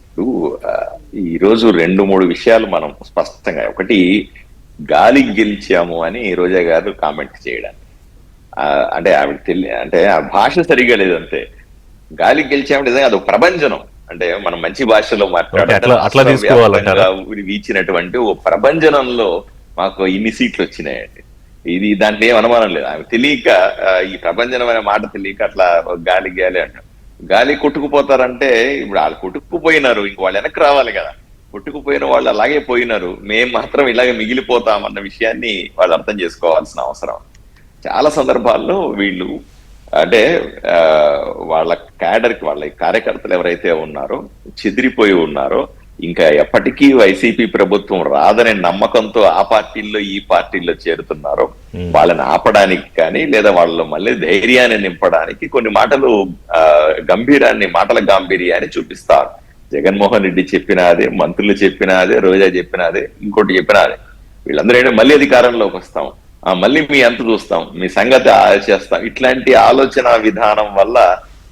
ఈ రోజు 2-3 విషయాలు మనం స్పష్టంగా, ఒకటి గాలి గెలిచాము అని రోజా గారు కామెంట్ చేయడానికి, అంటే ఆవిడ అంటే ఆ భాష సరిగా లేదంతే. గాలి గెలిచాము నిజంగా అదొక ప్రభంజనం. అంటే మనం మంచి భాషలో మాట్లాడాలి, వీచినటువంటి ఓ ప్రభంజనంలో మాకు ఇన్ని సీట్లు వచ్చినాయండి. దాంట్లో ఏం అనుమానం లేదు. ఆమె తెలియక, ఈ ప్రభంజనం అనే మాట తెలియక అట్లా గాలి అంటారు. గాలి కొట్టుకుపోతారంటే ఇప్పుడు వాళ్ళు కొట్టుకుపోయినారు, ఇంక వాళ్ళు వెనక్కి రావాలి కదా. కొట్టుకుపోయిన వాళ్ళు అలాగే పోయినారు, మేము మాత్రం ఇలాగే మిగిలిపోతాం అన్న విషయాన్ని వాళ్ళు అర్థం చేసుకోవాల్సిన అవసరం. చాలా సందర్భాల్లో వీళ్ళు అంటే వాళ్ళ క్యాడర్కి, వాళ్ళ కార్యకర్తలు ఎవరైతే ఉన్నారో, చెదిరిపోయి ఉన్నారో, ఇంకా ఎప్పటికీ వైసీపీ ప్రభుత్వం రాదనే నమ్మకంతో ఆ పార్టీల్లో ఈ పార్టీల్లో చేరుతున్నారో వాళ్ళని ఆపడానికి కానీ, లేదా వాళ్ళలో మళ్ళీ ధైర్యాన్ని నింపడానికి కొన్ని మాటలు మాటల గాంభీర్యాన్ని చూపిస్తారు. జగన్మోహన్ రెడ్డి చెప్పినాదే, మంత్రులు చెప్పినాదే, రోజా చెప్పినాదే, ఇంకోటి చెప్పినాదే. వీళ్ళందరూ మళ్ళీ అధికారంలోకి వస్తాం, మళ్ళీ మీ అంత చూస్తాం, మీ సంగతి చేస్తాం, ఇట్లాంటి ఆలోచన విధానం వల్ల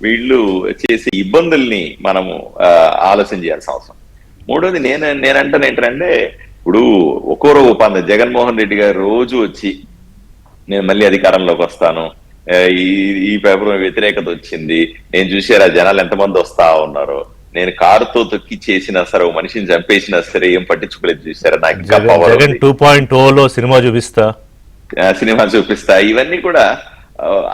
వీళ్ళు చేసే ఇబ్బందుల్ని మనము ఆలోచన చేయాల్సిన అవసరం. మూడోది నేనంటాను ఏంటంటే, ఇప్పుడు ఒక్కోరో ఒప్పందం జగన్మోహన్ రెడ్డి గారు రోజు వచ్చి నేను మళ్ళీ అధికారంలోకి వస్తాను, ఈ పేపర్ వ్యతిరేకత వచ్చింది, నేను చూసారా జనాలు ఎంతమంది వస్తా ఉన్నారో, నేను కారుతో తొక్కి చేసినా సరే, ఓ మనిషిని చంపేసినా సరే ఏం పట్టించుకోలేదు, చూసారా నాకు ఇంకా పవర్ 2.0లో సినిమా చూపిస్తా, ఇవన్నీ కూడా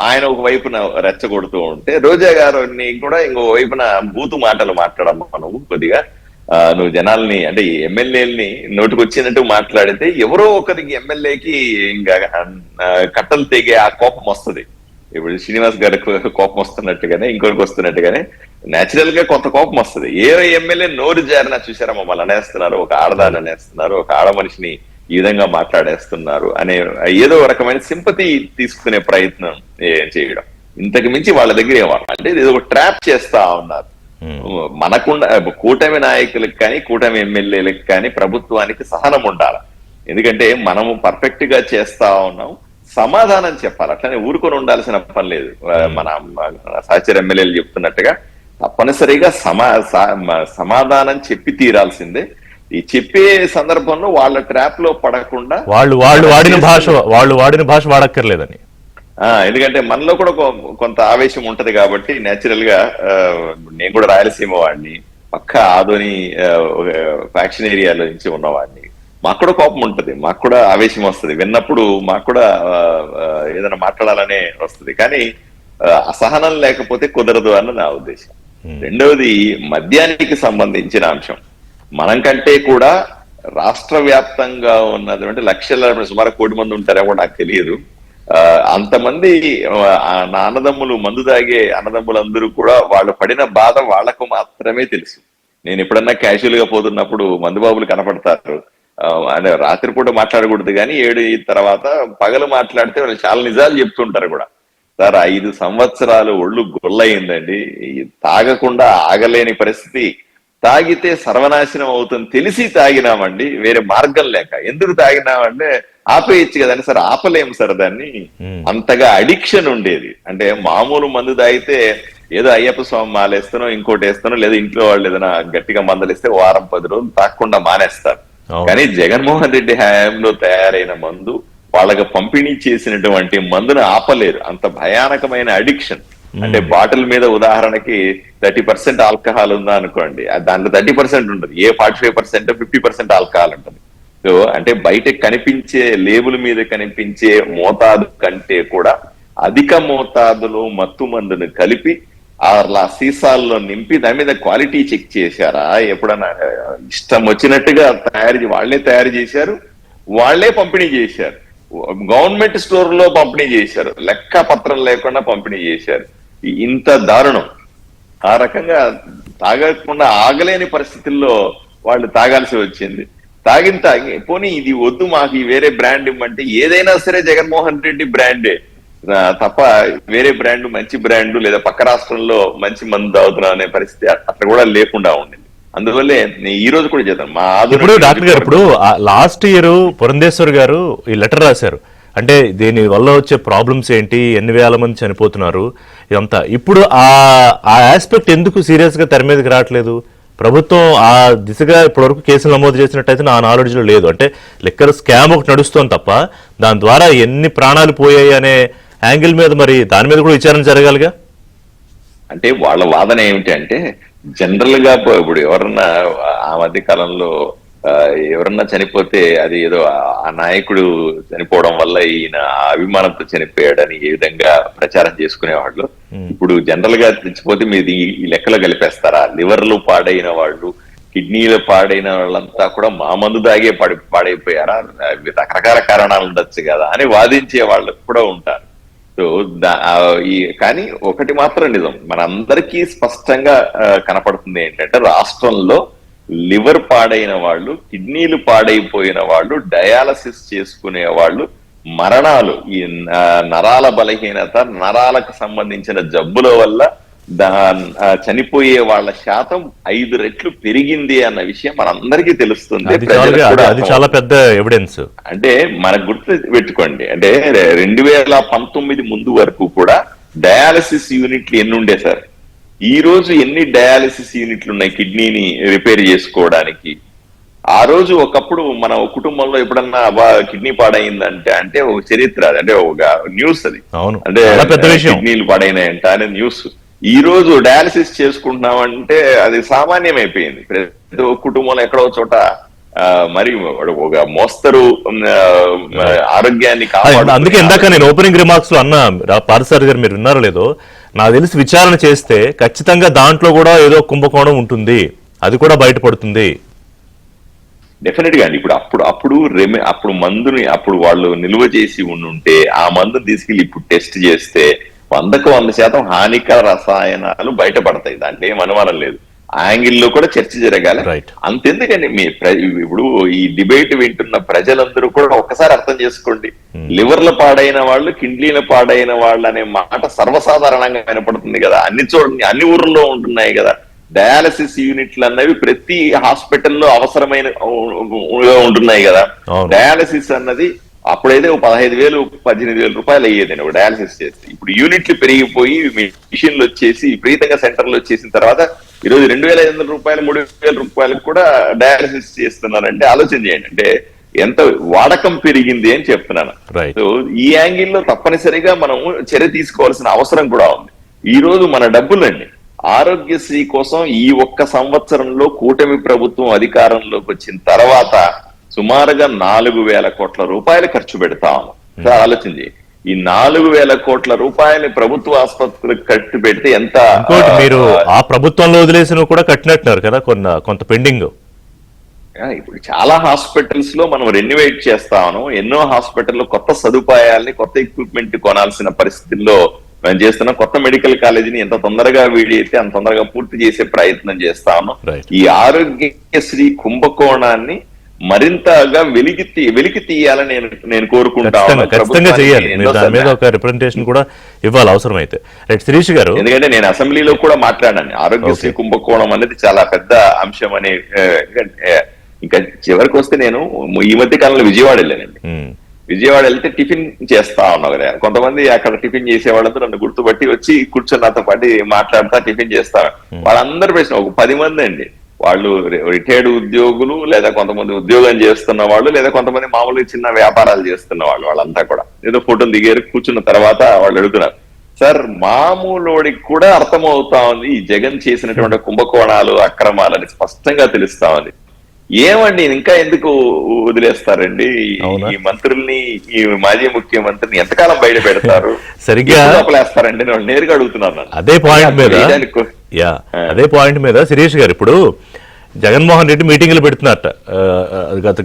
ఆయన ఒక వైపున రెచ్చగొడుతూ ఉంటే, రోజా గారిని కూడా ఇంకో వైపున బూతు మాటలు మాట్లాడమ్మా నువ్వు కొద్దిగా నువ్వు జనాల్ని అంటే ఈ ఎమ్మెల్యేలని నోటికి వచ్చినట్టు మాట్లాడితే ఎవరో ఒకరికి ఎమ్మెల్యేకి ఇంకా కట్టలు తెగే ఆ కోపం వస్తుంది. ఇప్పుడు శ్రీనివాస్ గారికి కోపం వస్తున్నట్టుగానే ఇంకొకరికి వస్తున్నట్టుగానే నేచురల్ గా కొంత కోపం వస్తుంది. ఏ ఎమ్మెల్యే నోరు జారినా చూసారా మమ్మల్ని అనేస్తున్నారు, ఒక ఆడదాన్ని అనేస్తున్నారు, ఒక ఆడ మనిషిని ఈ విధంగా మాట్లాడేస్తున్నారు అనే ఏదో రకమైన సింపతి తీసుకునే ప్రయత్నం చేయడం. ఇంతకు మించి వాళ్ళ దగ్గర ఏమన్నా అంటే ఇది ఒక ట్రాప్ చేస్తా ఉన్నారు. మనకుండా కూటమి నాయకులకు కానీ కూటమి ఎమ్మెల్యేలకు కానీ ప్రభుత్వానికి సహనం ఉండాలి. ఎందుకంటే మనము పర్ఫెక్ట్ గా చేస్తా ఉన్నాం, సమాధానం చెప్పాలి. అట్లనే ఊరుకొని ఉండాల్సిన పని లేదు. మన సహచర ఎమ్మెల్యేలు చెప్తున్నట్టుగా తప్పనిసరిగా సమాధానం చెప్పి తీరాల్సిందే. ఈ చెప్పే సందర్భంలో వాళ్ళ ట్రాప్ లో పడకుండా వాళ్ళు వాడిన భాష వాడక్కర్లేదని. ఎందుకంటే మనలో కూడా కొంత ఆవేశం ఉంటది కాబట్టి నేచురల్ గా నేను కూడా రాయలసీమ వాడిని, పక్క ఆదోని ఫ్యాక్షన్ ఏరియాలో నుంచి ఉన్నవాడిని. మాకు కూడా కోపం ఉంటది, మాకు కూడా ఆవేశం వస్తుంది. విన్నప్పుడు మాకు కూడా ఏదైనా మాట్లాడాలనే వస్తుంది. కానీ అసహనం లేకపోతే కుదరదు అన్న నా ఉద్దేశం. రెండవది మద్యానికి సంబంధించిన అంశం. మనం కంటే కూడా రాష్ట్ర వ్యాప్తంగా ఉన్నటువంటి లక్షల సుమారు 1 కోటి మంది ఉంటారేమో నాకు తెలియదు. అంతమంది నా అన్నదమ్ములు మందు తాగే అన్నదమ్ములందరూ కూడా వాళ్ళు పడిన బాధ వాళ్లకు మాత్రమే తెలుసు. నేను ఎప్పుడన్నా క్యాజువల్ గా పోతున్నప్పుడు మందుబాబులు కనపడతారు. అంటే రాత్రిపూట మాట్లాడకూడదు కానీ 7 తర్వాత పగలు మాట్లాడితే వాళ్ళు చాలా నిజాలు చెప్తుంటారు కూడా. సార్ 5 సంవత్సరాలు ఒళ్ళు గొల్లయిందండి, తాగకుండా ఆగలేని పరిస్థితి, తాగితే సర్వనాశనం అవుతుంది తెలిసి తాగినామండి, వేరే మార్గం లేక. ఎందుకు తాగినామంటే ఆపేయచ్చు కదండి. సార్ ఆపలేము సార్ దాన్ని, అంతగా అడిక్షన్ ఉండేది. అంటే మామూలు మందు తాగితే ఏదో అయ్యప్ప స్వామి మాలేస్తానో ఇంకోటి వేస్తానో లేదా ఇంట్లో వాళ్ళు ఏదైనా గట్టిగా మందలిస్తే వారం 10 రోజులు తాగకుండా మానేస్తారు. కానీ జగన్మోహన్ రెడ్డి హయాంలో తయారైన మందు వాళ్ళకి పంపిణీ చేసినటువంటి మందును ఆపలేరు. అంత భయానకమైన అడిక్షన్. అంటే బాటిల్ మీద ఉదాహరణకి 30% ఆల్కహాల్ ఉందా అనుకోండి, దాంట్లో 30% ఉంటుంది. ఏ 45% 50% ఆల్కహాల్ ఉంటుంది. సో అంటే బయట కనిపించే లేబుల్ మీద కనిపించే మోతాదు కంటే కూడా అధిక మోతాదులో మత్తు మందును కలిపి అలా సీసాల్లో నింపి దాని మీద క్వాలిటీ చెక్ చేశారా? ఎప్పుడన్నా ఇష్టం వచ్చినట్టుగా వాళ్ళే తయారు చేశారు, వాళ్ళే పంపిణీ చేశారు. గవర్నమెంట్ స్టోర్ లో పంపిణీ చేశారు, లెక్క పత్రం లేకుండా పంపిణీ చేశారు. ఇంత దారుణం. ఆ రకంగా తాగకుండా ఆగలేని పరిస్థితుల్లో వాళ్ళు తాగాల్సి వచ్చింది. తాగి పోనీ ఇది వద్దు మాకు వేరే బ్రాండ్ ఇవ్వమంటే ఏదైనా సరే జగన్మోహన్ రెడ్డి బ్రాండే తప్ప వేరే బ్రాండ్ మంచి బ్రాండ్ లేదా పక్క రాష్ట్రంలో మంచి మందు తాగుతున్నాం అనే పరిస్థితి అట్లా కూడా లేకుండా ఉండింది. అందువల్లే ఈ రోజు కూడా చేద్దాం. ఇప్పుడు డాక్టర్ గారు ఇప్పుడు లాస్ట్ ఇయర్ పురంధేశ్వర్ గారు ఈ లెటర్ రాశారు. అంటే దీని వల్ల వచ్చే ప్రాబ్లమ్స్ ఏంటి, ఎన్ని వేల మంది చనిపోతున్నారు, ఇదంతా. ఇప్పుడు ఆ ఆస్పెక్ట్ ఎందుకు సీరియస్ గా తెర మీదకి రావట్లేదు? ప్రభుత్వం ఆ దిశగా ఇప్పటివరకు కేసులు నమోదు చేసినట్టయితే నా నాలెడ్జ్లో లేదు. అంటే లిక్కర్ స్కామ్ ఒకటి నడుస్తోంది తప్ప దాని ద్వారా ఎన్ని ప్రాణాలు పోయాయి అనే యాంగిల్ మీద మరి దాని మీద కూడా విచారణ జరగాలిగా. అంటే వాళ్ళ వాదన ఏమిటి అంటే జనరల్ గా ఇప్పుడు ఎవరన్నా ఆ మధ్య కాలంలో ఎవరన్నా చనిపోతే అది ఏదో ఆ నాయకుడు చనిపోవడం వల్ల ఈయన అభిమానంతో చనిపోయాడని ఏ విధంగా ప్రచారం చేసుకునేవాళ్ళు. ఇప్పుడు జనరల్ గా చచ్చిపోతే మీరు ఈ లెక్కలో కలిపేస్తారా? లివర్లు పాడైన వాళ్ళు, కిడ్నీలు పాడైన వాళ్ళంతా కూడా మా మందు దాగే పాడైపోయారా? రకరకాల కారణాలు ఉండొచ్చు కదా అని వాదించే వాళ్ళు కూడా ఉంటారు. సో కానీ ఒకటి మాత్రం నిజం, మనందరికీ స్పష్టంగా కనపడుతుంది ఏంటంటే రాష్ట్రంలో లివర్ పాడైన వాళ్ళు, కిడ్నీలు పాడైపోయిన వాళ్ళు, డయాలసిస్ చేసుకునే వాళ్ళు, మరణాలు ఈ నరాల బలహీనత, నరాలకు సంబంధించిన జబ్బుల వల్ల చనిపోయే వాళ్ళ శాతం 5 రెట్లు పెరిగింది అన్న విషయం మనందరికీ తెలుస్తుంది. అది చాలా పెద్ద ఎవిడెన్స్. అంటే మనకు గుర్తు పెట్టుకోండి, అంటే 2019 ముందు వరకు కూడా డయాలసిస్ యూనిట్లు ఎన్ని ఉండే సార్? ఈ రోజు ఎన్ని డయాలసిస్ యూనిట్లు ఉన్నాయి కిడ్నీని రిపేర్ చేసుకోవడానికి? ఆ రోజు ఒకప్పుడు మన కుటుంబంలో ఎప్పుడన్నా కిడ్నీ పాడైందంటే అంటే ఒక చరిత్ర, అంటే ఒక న్యూస్ అది. అంటే కిడ్నీలు పాడైనాయంట అనే న్యూస్. ఈ రోజు డయాలసిస్ చేసుకుంటున్నామంటే అది సామాన్యం అయిపోయింది. ప్రతి ఒక్క కుటుంబంలో ఎక్కడో చోట మరి ఒక మోస్తరు ఆరోగ్యాన్ని కాపాడు. అందుకే ఇందాక నేను ఓపెనింగ్ రిమార్క్స్ లో అన్నా, పార్థసారథి గారు మీరు విన్నారో లేదో, నాకు తెలిసి విచారణ చేస్తే ఖచ్చితంగా దాంట్లో కూడా ఏదో కుంభకోణం ఉంటుంది. అది కూడా బయటపడుతుంది. డెఫినెట్ గా అండి. అప్పుడు మందుని అప్పుడు వాళ్ళు నిల్వ చేసి ఉండుంటే ఆ మందుని తీసుకెళ్లి ఇప్పుడు టెస్ట్ చేస్తే 100% హానికర రసాయనాలు బయటపడతాయి. దాంట్లో ఏం అనుమానం లేదు. ఆ యాంగిల్లో కూడా చర్చ జరగాలి. అంతెందుకండి, ఇప్పుడు ఈ డిబేట్ వింటున్న ప్రజలందరూ కూడా ఒక్కసారి అర్థం చేసుకోండి. లివర్ల పాడైన వాళ్ళు, కిడ్నీల పాడైన వాళ్ళు అనే మాట సర్వసాధారణంగా వినపడుతుంది కదా. అన్ని ఊర్లలో ఉంటున్నాయి కదా. డయాలసిస్ యూనిట్లు అన్నవి ప్రతి హాస్పిటల్లో అవసరమైన ఉంటున్నాయి కదా. డయాలసిస్ అన్నది అప్పుడైతే 15,000 18,000 రూపాయలు అయ్యేది డయాలసిస్ చేస్తే. ఇప్పుడు యూనిట్లు పెరిగిపోయి మిషన్లు వచ్చేసి విపరీతంగా సెంటర్లు వచ్చేసిన తర్వాత ఈరోజు 2,500 రూపాయలు 3,000 రూపాయలకు కూడా డయాలసిస్ చేస్తున్నారంటే ఆలోచన చేయండి. అంటే ఎంత వాడకం పెరిగింది అని చెప్తున్నాను. సో ఈ యాంగిల్లో తప్పనిసరిగా మనం చర్య తీసుకోవాల్సిన అవసరం కూడా ఉంది. ఈ రోజు మన డబ్బులండి ఆరోగ్యశ్రీ కోసం ఈ ఒక్క సంవత్సరంలో కూటమి ప్రభుత్వం అధికారంలోకి వచ్చిన తర్వాత సుమారుగా 4,000 కోట్ల రూపాయలు ఖర్చు పెడతాము. ఆలోచించి ఈ 4,000 కోట్ల రూపాయలు ప్రభుత్వ ఆసుపత్రికి ఖర్చు పెడితే ఎంత. మీరు ఆ ప్రభుత్వంలో వదిలేసిన కూడా కట్టినట్టున్నారు కదా కొంత పెండింగ్. ఇప్పుడు చాలా హాస్పిటల్స్ లో మనం రెన్యువేట్ చేస్తాము. ఎన్నో హాస్పిటల్లో కొత్త సదుపాయాల్ని, కొత్త ఎక్విప్మెంట్ కొనాల్సిన పరిస్థితుల్లో మేము చేస్తున్న కొత్త మెడికల్ కాలేజీని ఎంత తొందరగా వీడైతే అంత తొందరగా పూర్తి చేసే ప్రయత్నం చేస్తాము. ఈ ఆరోగ్యశ్రీ కుంభకోణాన్ని మరింతగా వెలికి తీయాలని నేను కోరుకుంటాను. ఖచ్చితంగా చేయాలి. దాని మీద ఒక రిప్రజెంటేషన్ కూడా ఇవ్వాలి అవసరమైతే. శిరీష్ గారు, ఎందుకంటే నేను అసెంబ్లీలో కూడా మాట్లాడాను. ఆరోగ్యశ్రీ కుంభకోణం అనేది చాలా పెద్ద అంశం అని. ఇంకా చివరికి వస్తే నేను ఈ మధ్య కాలంలో విజయవాడ వెళ్ళానండి. విజయవాడ వెళ్తే టిఫిన్ చేస్తా ఉన్నా కదా. కొంతమంది అక్కడ టిఫిన్ చేసే వాళ్ళంతా నన్ను గుర్తుపట్టి వచ్చి కూర్చొని నాతో పాటు మాట్లాడతా టిఫిన్ చేస్తా. వాళ్ళందరూ ప్రశ్న ఒక 10 మంది అండి. వాళ్ళు రిటైర్డ్ ఉద్యోగులు, లేదా కొంతమంది ఉద్యోగం చేస్తున్న వాళ్ళు, లేదా కొంతమంది మామూలుగా చిన్న వ్యాపారాలు చేస్తున్న వాళ్ళు. వాళ్ళంతా కూడా ఏదో ఫోటోలు దిగారు. కూర్చున్న తర్వాత వాళ్ళు అడుగుతున్నారు, సార్ మామూలుడికి కూడా అర్థమవుతా ఉంది ఈ జగన్ చేసినటువంటి కుంభకోణాలు, అక్రమాలని స్పష్టంగా తెలుస్తా ఉంది. ఏమండి ఇంకా ఎందుకు వదిలేస్తారండి ఈ మంత్రుల్ని, ఈ మాజీ ముఖ్యమంత్రిని ఎంతకాలం బయట పెడతారు, సరిగ్గా లోపలేస్తారండి వాళ్ళు నేరుగా అడుగుతున్నారు. అదే పాయింట్ మీద శిరీష్ గారు, ఇప్పుడు జగన్మోహన్ రెడ్డి మీటింగ్లు పెడుతున్నారట